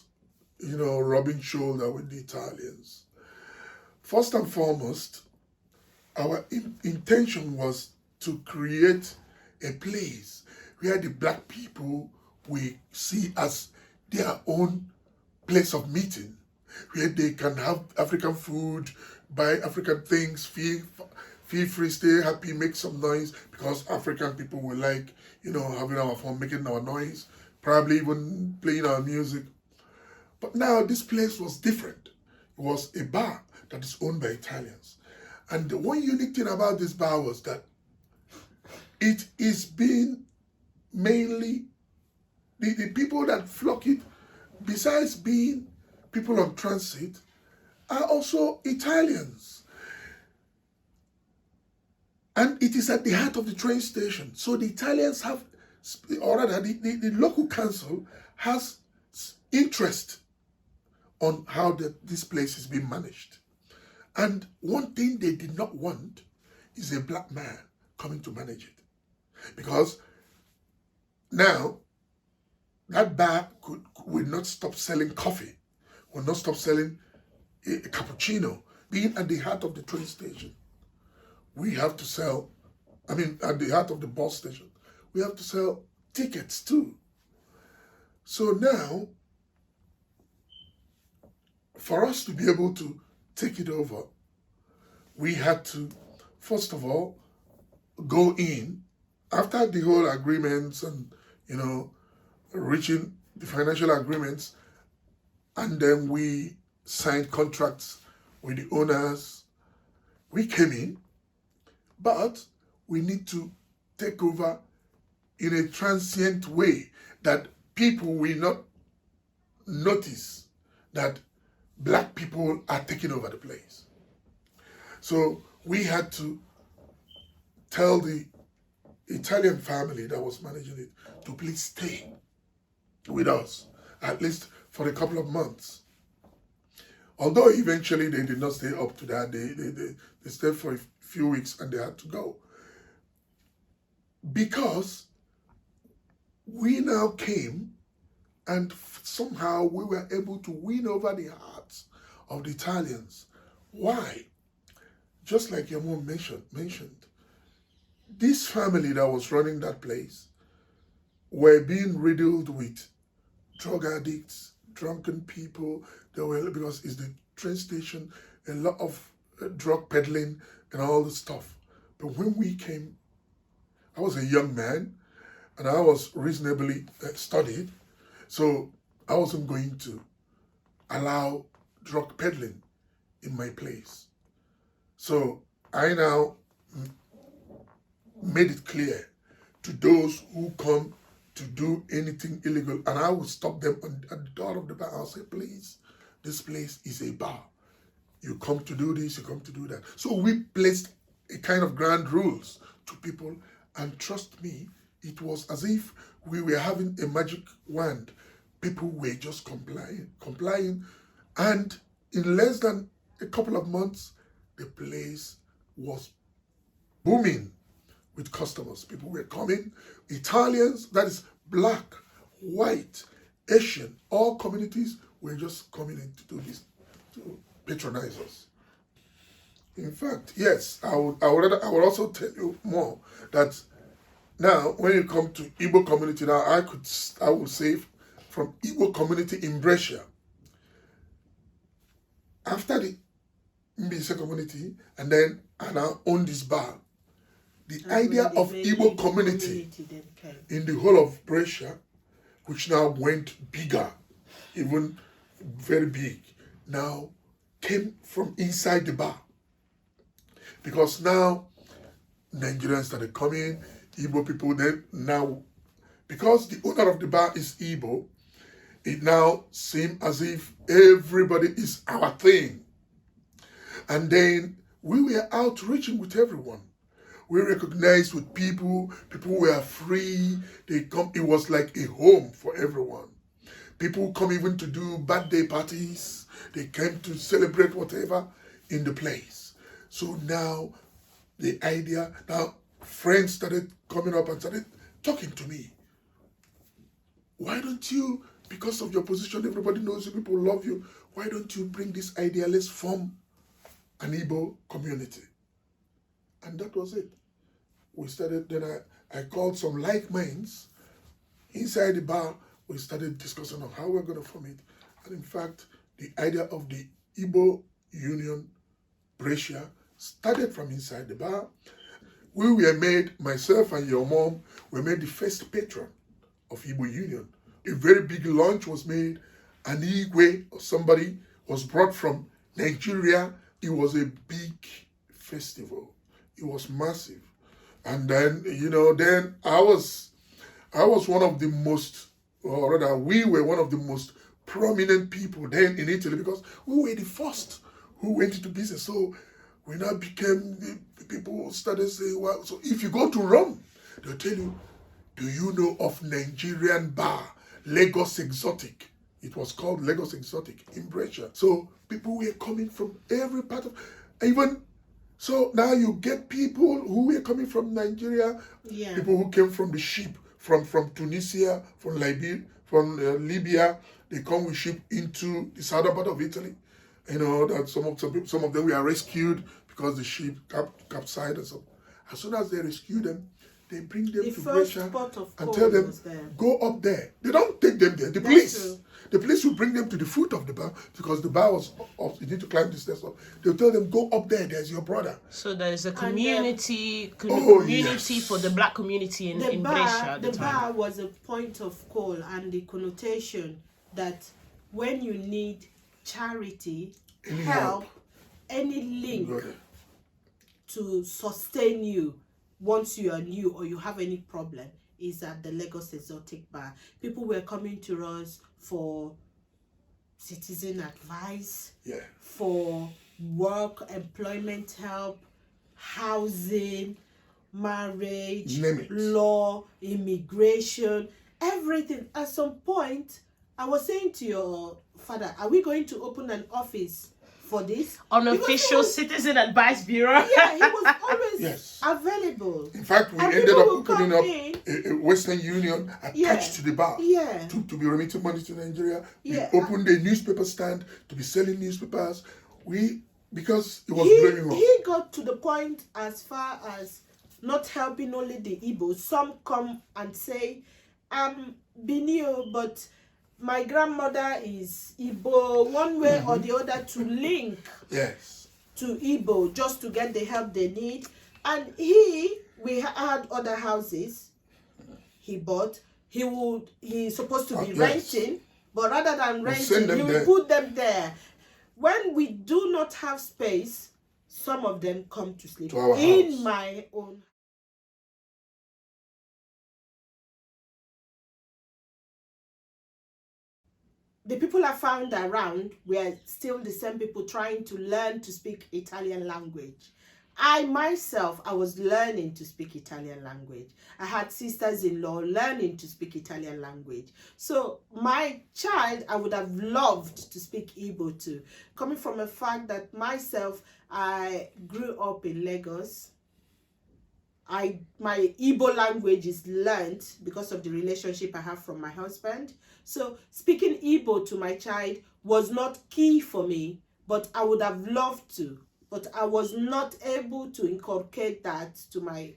you know, rubbing shoulder with the Italians. First and foremost, our intention was to create a place where the black people we see as their own place of meeting, where they can have African food, buy African things, feel free, stay happy, make some noise, because African people will like, having our fun, making our noise, probably even playing our music. But now this place was different. It was a bar that is owned by Italians. And the one unique thing about this bar was that it is being mainly, the people that flock it, besides being people on transit, are also Italians. And it is at the heart of the train station. So the Italians have, or rather, the local council has interest on how this place is being managed. And one thing they did not want is a black man coming to manage it. Because now, that bar would not stop selling coffee, would not stop selling a cappuccino. Being at the heart of the train station, we have to sell, at the heart of the bus station, we have to sell tickets too. So now, for us to be able to take it over, we had to, first of all, go in, after the whole agreements and, reaching the financial agreements, and then we signed contracts with the owners. We came in, but we need to take over in a transient way that people will not notice that black people are taking over the place. So we had to tell the Italian family that was managing it to please stay with us, at least for a couple of months. Although eventually they did not stay up to that, they stayed for a few weeks and they had to go. Because we now came and somehow we were able to win over the hearts of the Italians. Why? Just like your mom mentioned, this family that was running that place were being riddled with drug addicts, drunken people. Because it's the train station, a lot of drug peddling and all this stuff. But when we came, I was a young man and I was reasonably studied, so I wasn't going to allow drug peddling in my place. So I now made it clear to those who come to do anything illegal, and I will stop them at the door of the bar. I'll say, please, this place is a bar. You come to do this, you come to do that. So we placed a kind of grand rules to people, and trust me, it was as if we were having a magic wand. People were just complying, and in less than a couple of months, the place was booming with customers. People were coming, Italians, that is black, white, Asian, all communities were just coming in to do this, to patronize us. In fact, yes, I would also tell you more that now when you come to Igbo community, now I would say from Igbo community in Brescia, after the Mbise community, and then I now own this bar. The idea of Igbo community in the whole of Brescia, which now went bigger, even very big, now came from inside the bar. Because now Nigerians started coming, Igbo people, then now, because the owner of the bar is Igbo, it now seemed as if everybody is our thing. And then we were outreaching with everyone. We recognized with people were free, they come, it was like a home for everyone. People come even to do birthday parties, they came to celebrate whatever in the place. So now the idea, now friends started coming up and started talking to me. Why don't you, because of your position, everybody knows you, people love you, why don't you bring this idea, let's form an Igbo community? And that was it. We started, then I called some like minds inside the bar, we started discussing on how we're going to form it. And in fact, the idea of the Igbo Union Brescia started from inside the bar. We were made, myself and your mom, were made the first patron of Igbo Union. A very big launch was made. An Igwe or somebody was brought from Nigeria. It was a big festival. It was massive. And then, then I was one of the most, or rather, we were one of the most prominent people then in Italy, because we were the first who went into business. So we now became, the people started saying, well, so if you go to Rome, they'll tell you, do you know of Nigerian bar, Lagos Exotic? It was called Lagos Exotic in Brescia. So people were coming from every part of, even, so now you get people who were coming from Nigeria, people who came from the ship, from Tunisia, from Libya, they come with ship into the southern part of Italy. That some of them were rescued because the ship capsized and so. As soon as they rescue them, they bring them to Brescia and tell them, go up there. They don't take them there. The police will bring them to the foot of the bar, because the bar was up. You need to climb the stairs up. They'll tell them, go up there. There's your brother. So there's a community for the black community in Brescia at the time. The bar was a point of call, and the connotation that when you need charity, help, any link to sustain you once you are new or you have any problem, is at the Lagos Exotic Bar. People were coming to us for citizen advice, for work, employment help, housing, marriage, law, immigration, everything. At some point, I was saying to your father, are we going to open an office for this? Unofficial citizen advice bureau. Yeah, he was always available. In fact, we ended up opening up a Western Union attached to the bar to be remitting money to Nigeria. We opened a newspaper stand to be selling newspapers. Because it was blowing up. He got to the point as far as not helping only the Igbos. Some come and say, I'm Benio, but my grandmother is Igbo, one way or the other, to link to Igbo just to get the help they need. And we had other houses he bought. He's supposed to be renting, but rather than renting, he will put them there. When we do not have space, some of them come to sleep in my own. The people I found around were still the same people trying to learn to speak Italian language. I myself, I was learning to speak Italian language. I had sisters-in-law learning to speak Italian language. So my child, I would have loved to speak Igbo too. Coming from a fact that myself, I grew up in Lagos. My Igbo language is learned because of the relationship I have from my husband. So speaking Igbo to my child was not key for me, but I would have loved to. But I was not able to inculcate that to my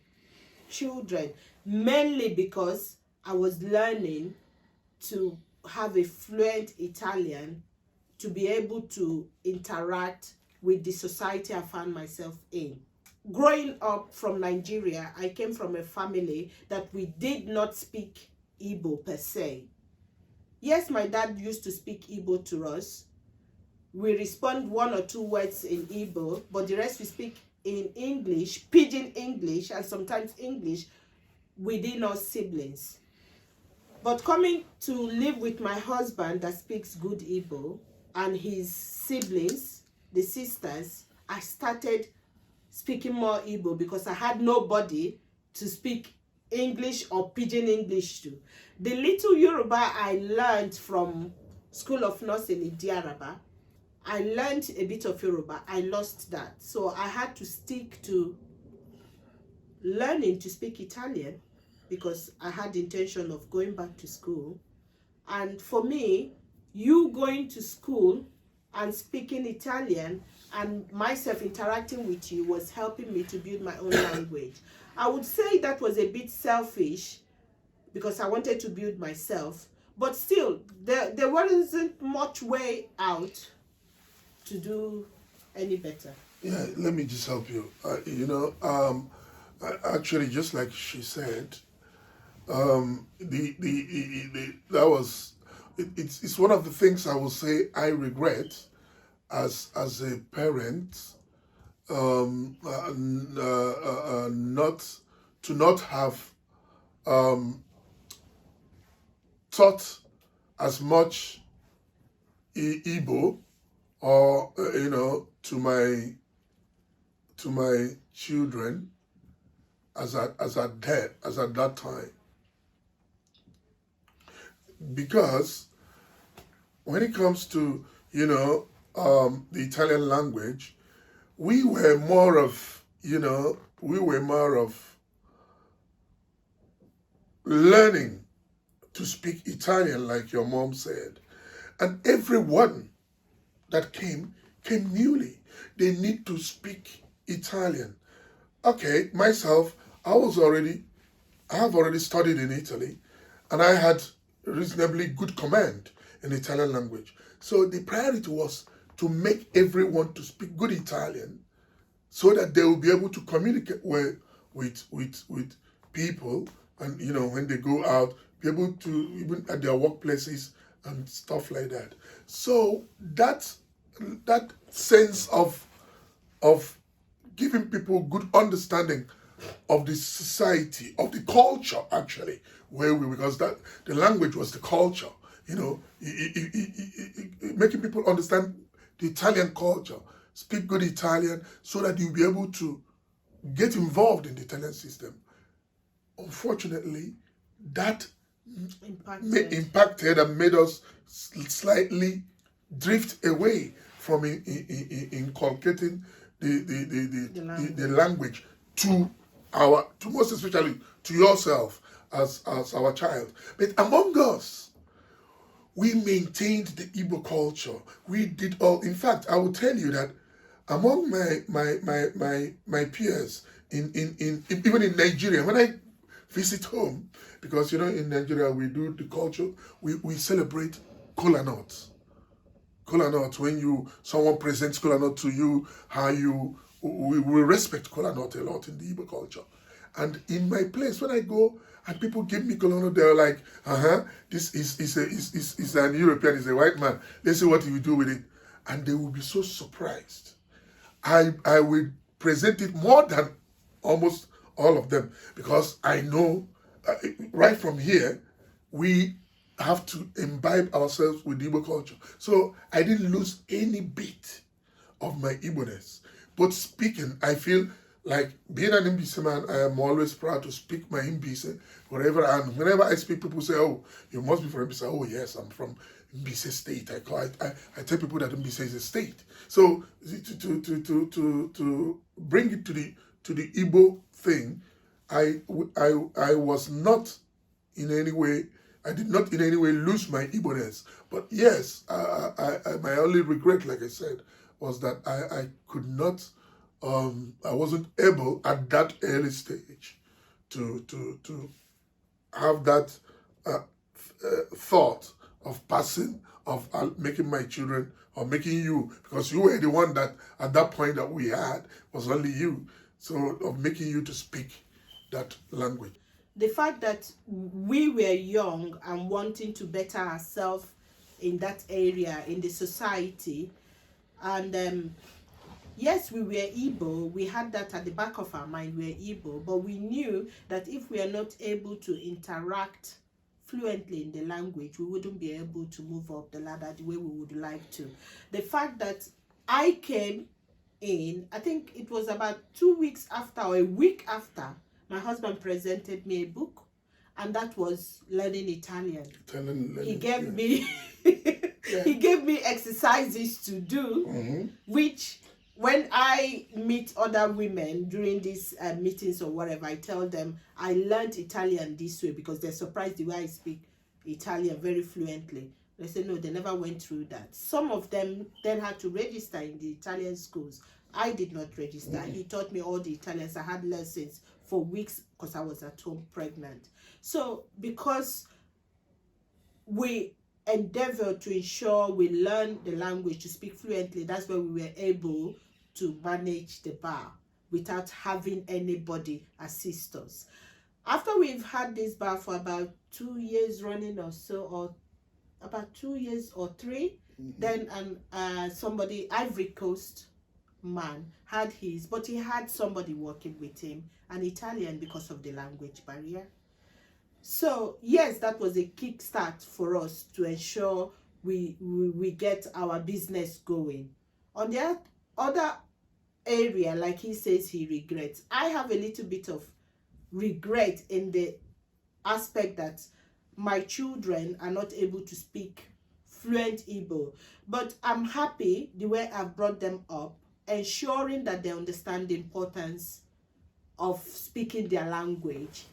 children, mainly because I was learning to have a fluent Italian to be able to interact with the society I found myself in. Growing up from Nigeria, I came from a family that we did not speak Igbo per se. Yes, my dad used to speak Igbo to us. We respond one or two words in Igbo, but the rest we speak in English, pidgin English, and sometimes English within us siblings. But coming to live with my husband that speaks good Igbo and his siblings, the sisters, I started speaking more Igbo because I had nobody to speak English or pidgin English to. The little Yoruba I learned from School of Nursing in Diaraba, I learned a bit of Yoruba. I lost that. So I had to stick to learning to speak Italian because I had the intention of going back to school. And for me, you going to school and speaking Italian and myself interacting with you was helping me to build my own language. I would say that was a bit selfish because I wanted to build myself. But still, there wasn't much way out to do any better. Yeah, let me just help you. Actually, just like she said, it's one of the things I will say I regret as a parent, not have taught as much Igbo or to my children as at that time, because when it comes to the Italian language, we were more of learning to speak Italian, like your mom said, and everyone that came newly. They need to speak Italian. Okay, myself, I have already studied in Italy, and I had reasonably good command in Italian language. So the priority was to make everyone to speak good Italian, so that they will be able to communicate well with people, and when they go out, be able to, even at their workplaces and stuff like that. So that sense of giving people good understanding of the society, of the culture, actually, because the language was the culture, making people understand the Italian culture, speak good Italian, so that you'll be able to get involved in the Italian system. Unfortunately, that impacted and made us slightly drift away from inculcating the language to most especially to yourself as our child. But among us, we maintained the Igbo culture. We did all. In fact, I will tell you that among my peers even in Nigeria, when I visit home, because in Nigeria we do the culture, we celebrate kola nuts. Kola nuts, when someone presents kola nut to you, we respect kola nut a lot in the Igbo culture. And in my place, when I go and people give me kola nut, they're like, this is an European, is a white man. Let's see what you do with it. And they will be so surprised. I will present it more than almost all of them, because I know right from here, we have to imbibe ourselves with Igbo culture. So I didn't lose any bit of my Igbo-ness. But speaking, I feel like being an Mbise man, I am always proud to speak my Mbise wherever I am. Whenever I speak, people say, "Oh, you must be from Mbise." Oh, yes, I'm from Mbise State. I tell people that Mbise is a state. So to bring it to the Igbo thing, I was not in any way. I did not in any way lose my Igbo-ness. But yes, my only regret, like I said, was that I could not, I wasn't able at that early stage to have that thought of passing, of making my children, or making you, because you were the one that at that point that we had was only you, so of making you to speak that language. The fact that we were young and wanting to better ourselves in that area, in the society, and yes, we were Igbo, we had that at the back of our mind, we were Igbo, but we knew that if we are not able to interact fluently in the language, we wouldn't be able to move up the ladder the way we would like to. The fact that I came in, I think it was about 2 weeks after or a week after, my husband presented me a book, and that was Learning Italian. He gave me he gave me exercises to do, which when I meet other women during these meetings or whatever, I tell them I learned Italian this way, because they're surprised the way I speak Italian very fluently. They say no, they never went through that. Some of them then had to register in the Italian schools. I did not register. He taught me all the Italians. I had lessons for weeks because I was at home pregnant. So because we endeavor to ensure we learn the language to speak fluently, that's where we were able to manage the bar without having anybody assist us. After we've had this bar for about 2 years running or so, or about 2 years or 3, then somebody, Ivory Coast man, had his, but he had somebody working with him, an Italian, because of the language barrier. So yes, that was a kickstart for us to ensure we get our business going. On the other area, like he says he regrets, I have a little bit of regret in the aspect that my children are not able to speak fluent Igbo, but I'm happy the way I've brought them up, ensuring that they understand the importance of speaking their language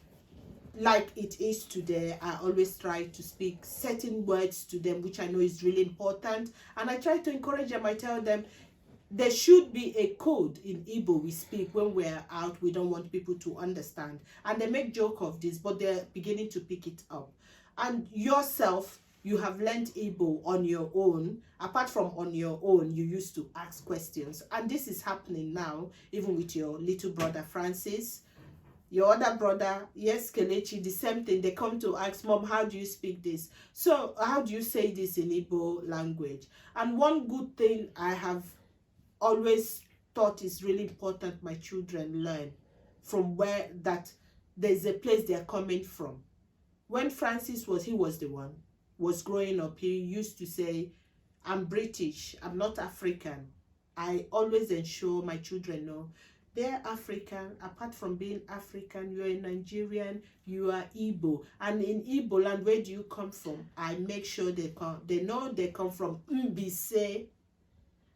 like it is today. I always try to speak certain words to them, which I know is really important, and I try to encourage them. I tell them there should be a code in Igbo we speak when we're out. We don't want people to understand, and they make joke of this, but they're beginning to pick it up. And yourself, you have learned Igbo on your own. Apart from on your own, you used to ask questions, and this is happening now even with your little brother Francis. Your other brother, yes, Kelechi, the same thing. They come to ask, Mom, how do you speak this? So how do you say this in Igbo language? And one good thing I have always thought is really important my children learn from where that there's a place they're coming from. When Francis was growing up, he used to say, I'm British, I'm not African. I always ensure my children know they're African. Apart from being African, you're a Nigerian, you are Igbo. And in Igbo land, where do you come from? I make sure they know they come from Mbise.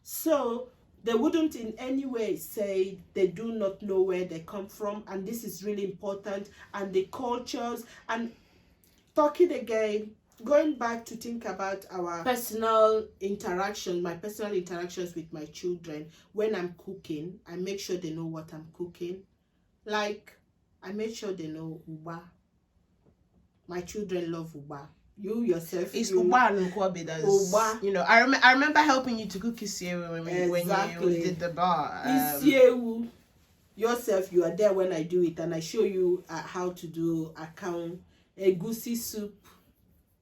So they wouldn't in any way say they do not know where they come from. And this is really important. And the cultures, and talking again, going back to think about our personal interaction, my personal interactions with my children. When I'm cooking, I make sure they know what I'm cooking. Like, I make sure they know Uba. My children love Uba. You yourself, it's Uba and Nkwabi that's Uba. You know, I remember helping you to cook Isiewu when you did the bar. Isiewu. Yourself, you are there when I do it, and I show you how to do akang, egusi soup,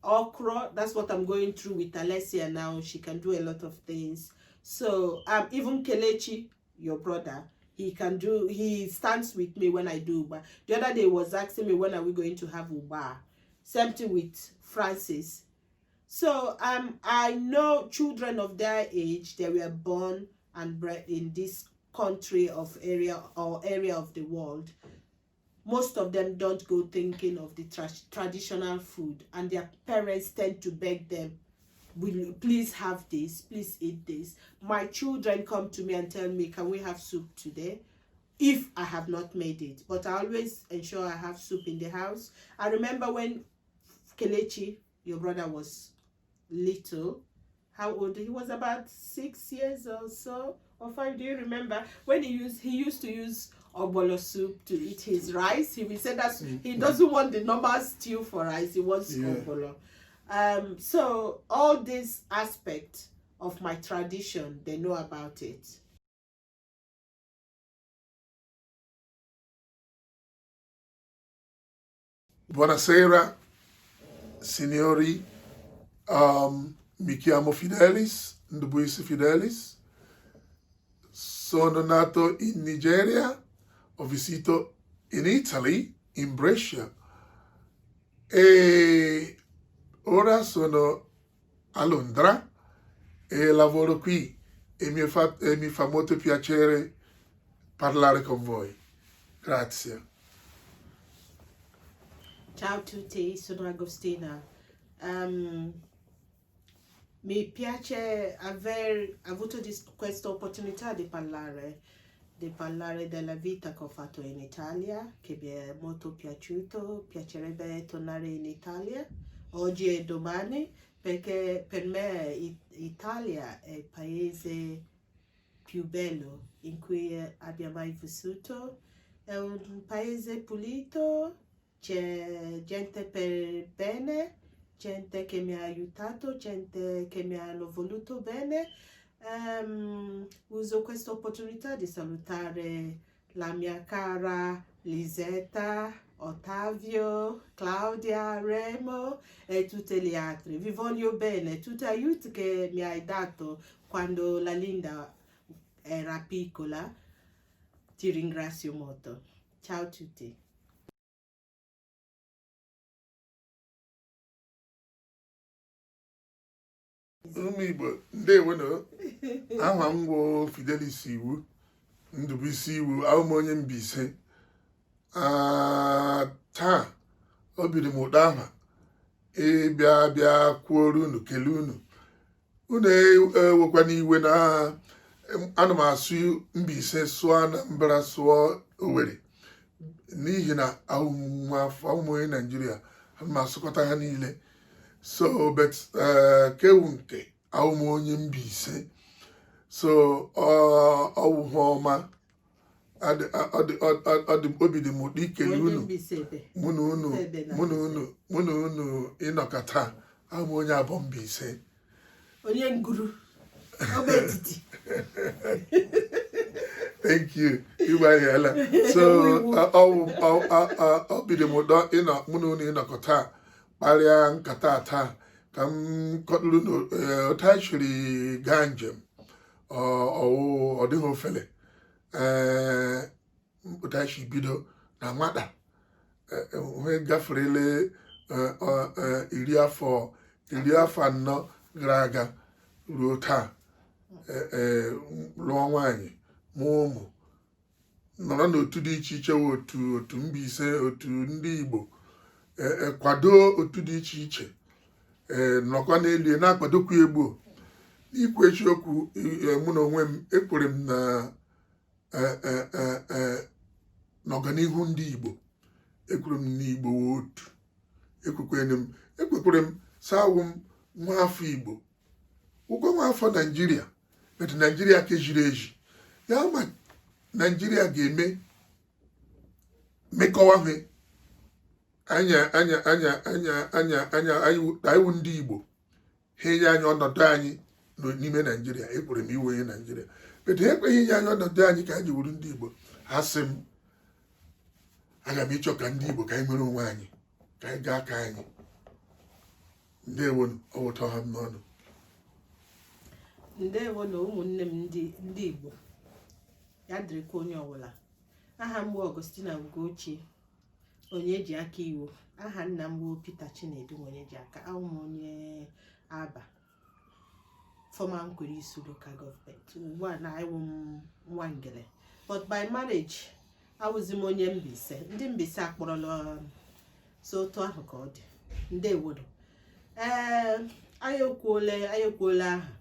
okra. That's what I'm going through with Alessia now. She can do a lot of things. So even Kelechi, your brother, he stands with me when I do Uba. The other day he was asking me, when are we going to have Uba? Same thing with Francis. So I know children of their age, they were born and bred in this country area of the world. Most of them don't go thinking of the traditional food, and their parents tend to beg them, will you please have this, please eat this. My children come to me and tell me, can we have soup today? If I have not made it, but I always ensure I have soup in the house. I remember when Kelechi, your brother, was little. How old? He was about 6 years or so, or 5. Do you remember when he used to use obolo soup to eat his rice? He will say that he doesn't want the normal stew for rice. He wants obolo. So all these aspects of my tradition, they know about it. Buonasera, signori. Mi chiamo Fidelis, Ndubuisi Fidelis. Sono nato in Nigeria. Ho vissuto in Italy, in Brescia. E ora sono a Londra e lavoro qui. E mi fa molto piacere parlare con voi. Grazie. Ciao a tutti, sono Augustina. Mi piace aver avuto questa opportunità di parlare della vita che ho fatto in Italia, che mi è molto piaciuto. Piacerebbe tornare in Italia oggi e domani, perché per me Italia è il paese più bello in cui abbia mai vissuto. è un paese pulito, c'è gente per bene, gente che mi ha aiutato, gente che mi hanno voluto bene. Uso questa opportunità di salutare la mia cara Lisetta, Ottavio, Claudia, Remo e tutti gli altri. Vi voglio bene, tutti gli aiuti che mi hai dato quando la Linda era piccola, ti ringrazio molto. Ciao a tutti. Ụmụ Igbo ndewono, aha m bụ Fidelis Iwu, Ndubuisi Iwu, ahụ m onye Mbaise. Taa obi dị m ụtọ aha ịbịa kwuoro unu kelee unu ewekwana iwe na ana m asụ Mbaise sụọ Anambra sụọ Owerri n'ihi na ahụ m onye Naijiria, ana m asụkọta ha niile. So but kewu nke ahụ m onye Mbaise, so ọwụhụ ọma obi dị m ụtọ ikele unu mụ na unu ịnọkọta. Ahụ m onye abụọ Mbaise, onye nguru ọgba etiti. Thank you. Ịgbaghịala. So obi dị m ụtọ mụ na unu ịnọkọta kparịa nkata taa ka m kọtụrụ otu anyị chiri gaa njem. Ọ dịghị ofele otu anyị si bido na nwata wee gaferele iri afọ anọ gara aga ruo taa, lụọ nwaanyị mụọ ụmụ, nọrọ n'otu dị iche iche, otu Mbaise, otu ndị Igbo, kwado otu dị iche iche, nọkwa n'elu na-akwadokwa egbo. Ikwu eziokwu, mụ na onwe m ekwere m na n'ọganihu ndị Igbo, ekwere m n'Igbo otu, ekwekwere m sawụ m nwa afọ Igbo, ụgwọ nwa afọ Naijiria, but Naijiria ka ejiri eji ya ma Naijiria ga-eme mekọwa he anyị ndị Igbo ha enye anyị ọnọdụ anyị n'ime Naijiria. Ekwere m iwe onye Naijiria, but ha ekweghị inye anyị ọnọdụ anyị ka anyị wuru ndị Igbo. Ha sị m aga m ịchọ ka ndị Igbo ka anyị nwere onwe anyị, ka anyị gaa aka anyị. Ndewo, ọwụtọ ha m n'ọnụ. Ndewo na ụmụnne m ndị Igbo, ya dịrịkwa onye ọbụla. Aha m bụ Augustina Ugochi, onye ji aka Iwu. Aha nna m bụ Peter Chinedu, onye ji aka. Ahụ m onye Aba, former Nkwerisu local government. Ugbu a na iwu m Nwangele, but by marriage awụzi m onye Mbaise. Ndị Mbaise akpọrọla so otu ahụ ka ọ dị. Ndewo. Anyị ekwuola aha.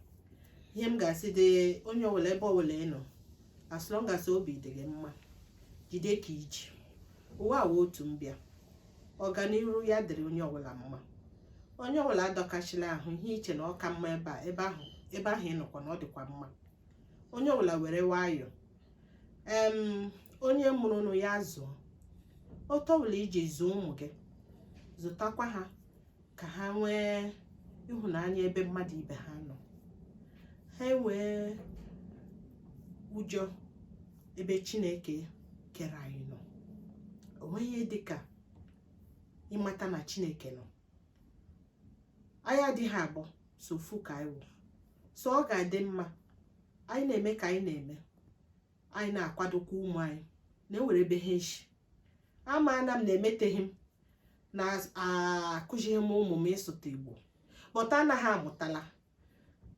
Ihe m ga-asị dị onye ọbụla ebe ọbụla ị nọ, as long as obi dị gị mma, jide ka iji. Ụwa a otu mbịa, ọganihu ya dịrị onye ọbụla mma. Onye ọbụla adọkachila ahụ ihe iche na ọ ka mma ebe ahụ ị nọkwa na ọ dịkwa mma. Onye ọbụla were nwayọọ. Onye mụrụ nụ ya zụọ. Otu ọbụla iji zụọ ụmụ gị, zụtakwa ha ka ha nwee ịhụnanya ebe mmadụ ibe ha nọ, ha enwee ụjọ ebe Chineke kere anyị nọ. O nweghị ihe dịka ịmata na Chineke nọ. Anyị adịghị abụọ sofu ka anyị wụ, so ọ ga-adị mma anyị na-eme ka anyị na-eme, anyị na-akwadokwa ụmụ anyị na-ewere ebe ha echi. Amaana m na-emeteghị m na akụzighị m ụmụ m ịsụta Igbo, but anaghị amụtala.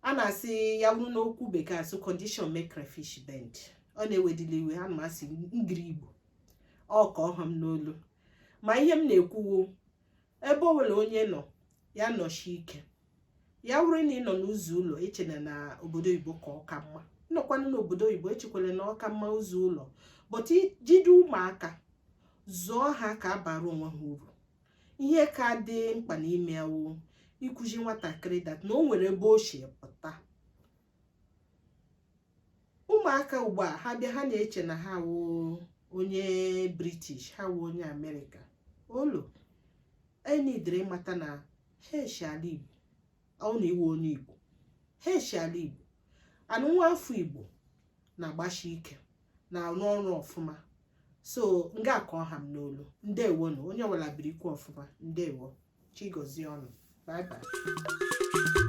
A na-asị ya bụrụ n'okwu bekee asụ condition make crayfish bend. Ọ na-ewedili iwe, ha na-asị ngiri Igbo ọ ka ọha m n'olu. Ma ihe m na-ekwuwo, ebe ọ nwere onye nọ ya nọchi ike. Ya bụrụ na ị nọ n'ụzọ ụlọ echena na obodo Igbo ka ọ ka mma, nnọkwanụ n'obodo Igbo echekwala na ọ ka mma ụzọ ụlọ, but jide ụmụaka zụọ ha ka abara onwe ha uru. Ihe ka dị mkpa n'ime yawo ịkụzi nwatakịrị dat na o nwere ebe o si pụta. Ụmụaka ugbu a ha bịa ha na-eche na ha wụ onye British ha wụ onye America olo any dre mata na he shala Igbo ọ na iwu onye Igbo he shala Igbo anụ nwa afọ Igbo na-agbashi ike na arụ ọrụ ọfụma so nga ka ọha m n'olu ndewo onye ọbụla birikwa ọfụma ndewo chigozie ọnụ bye bye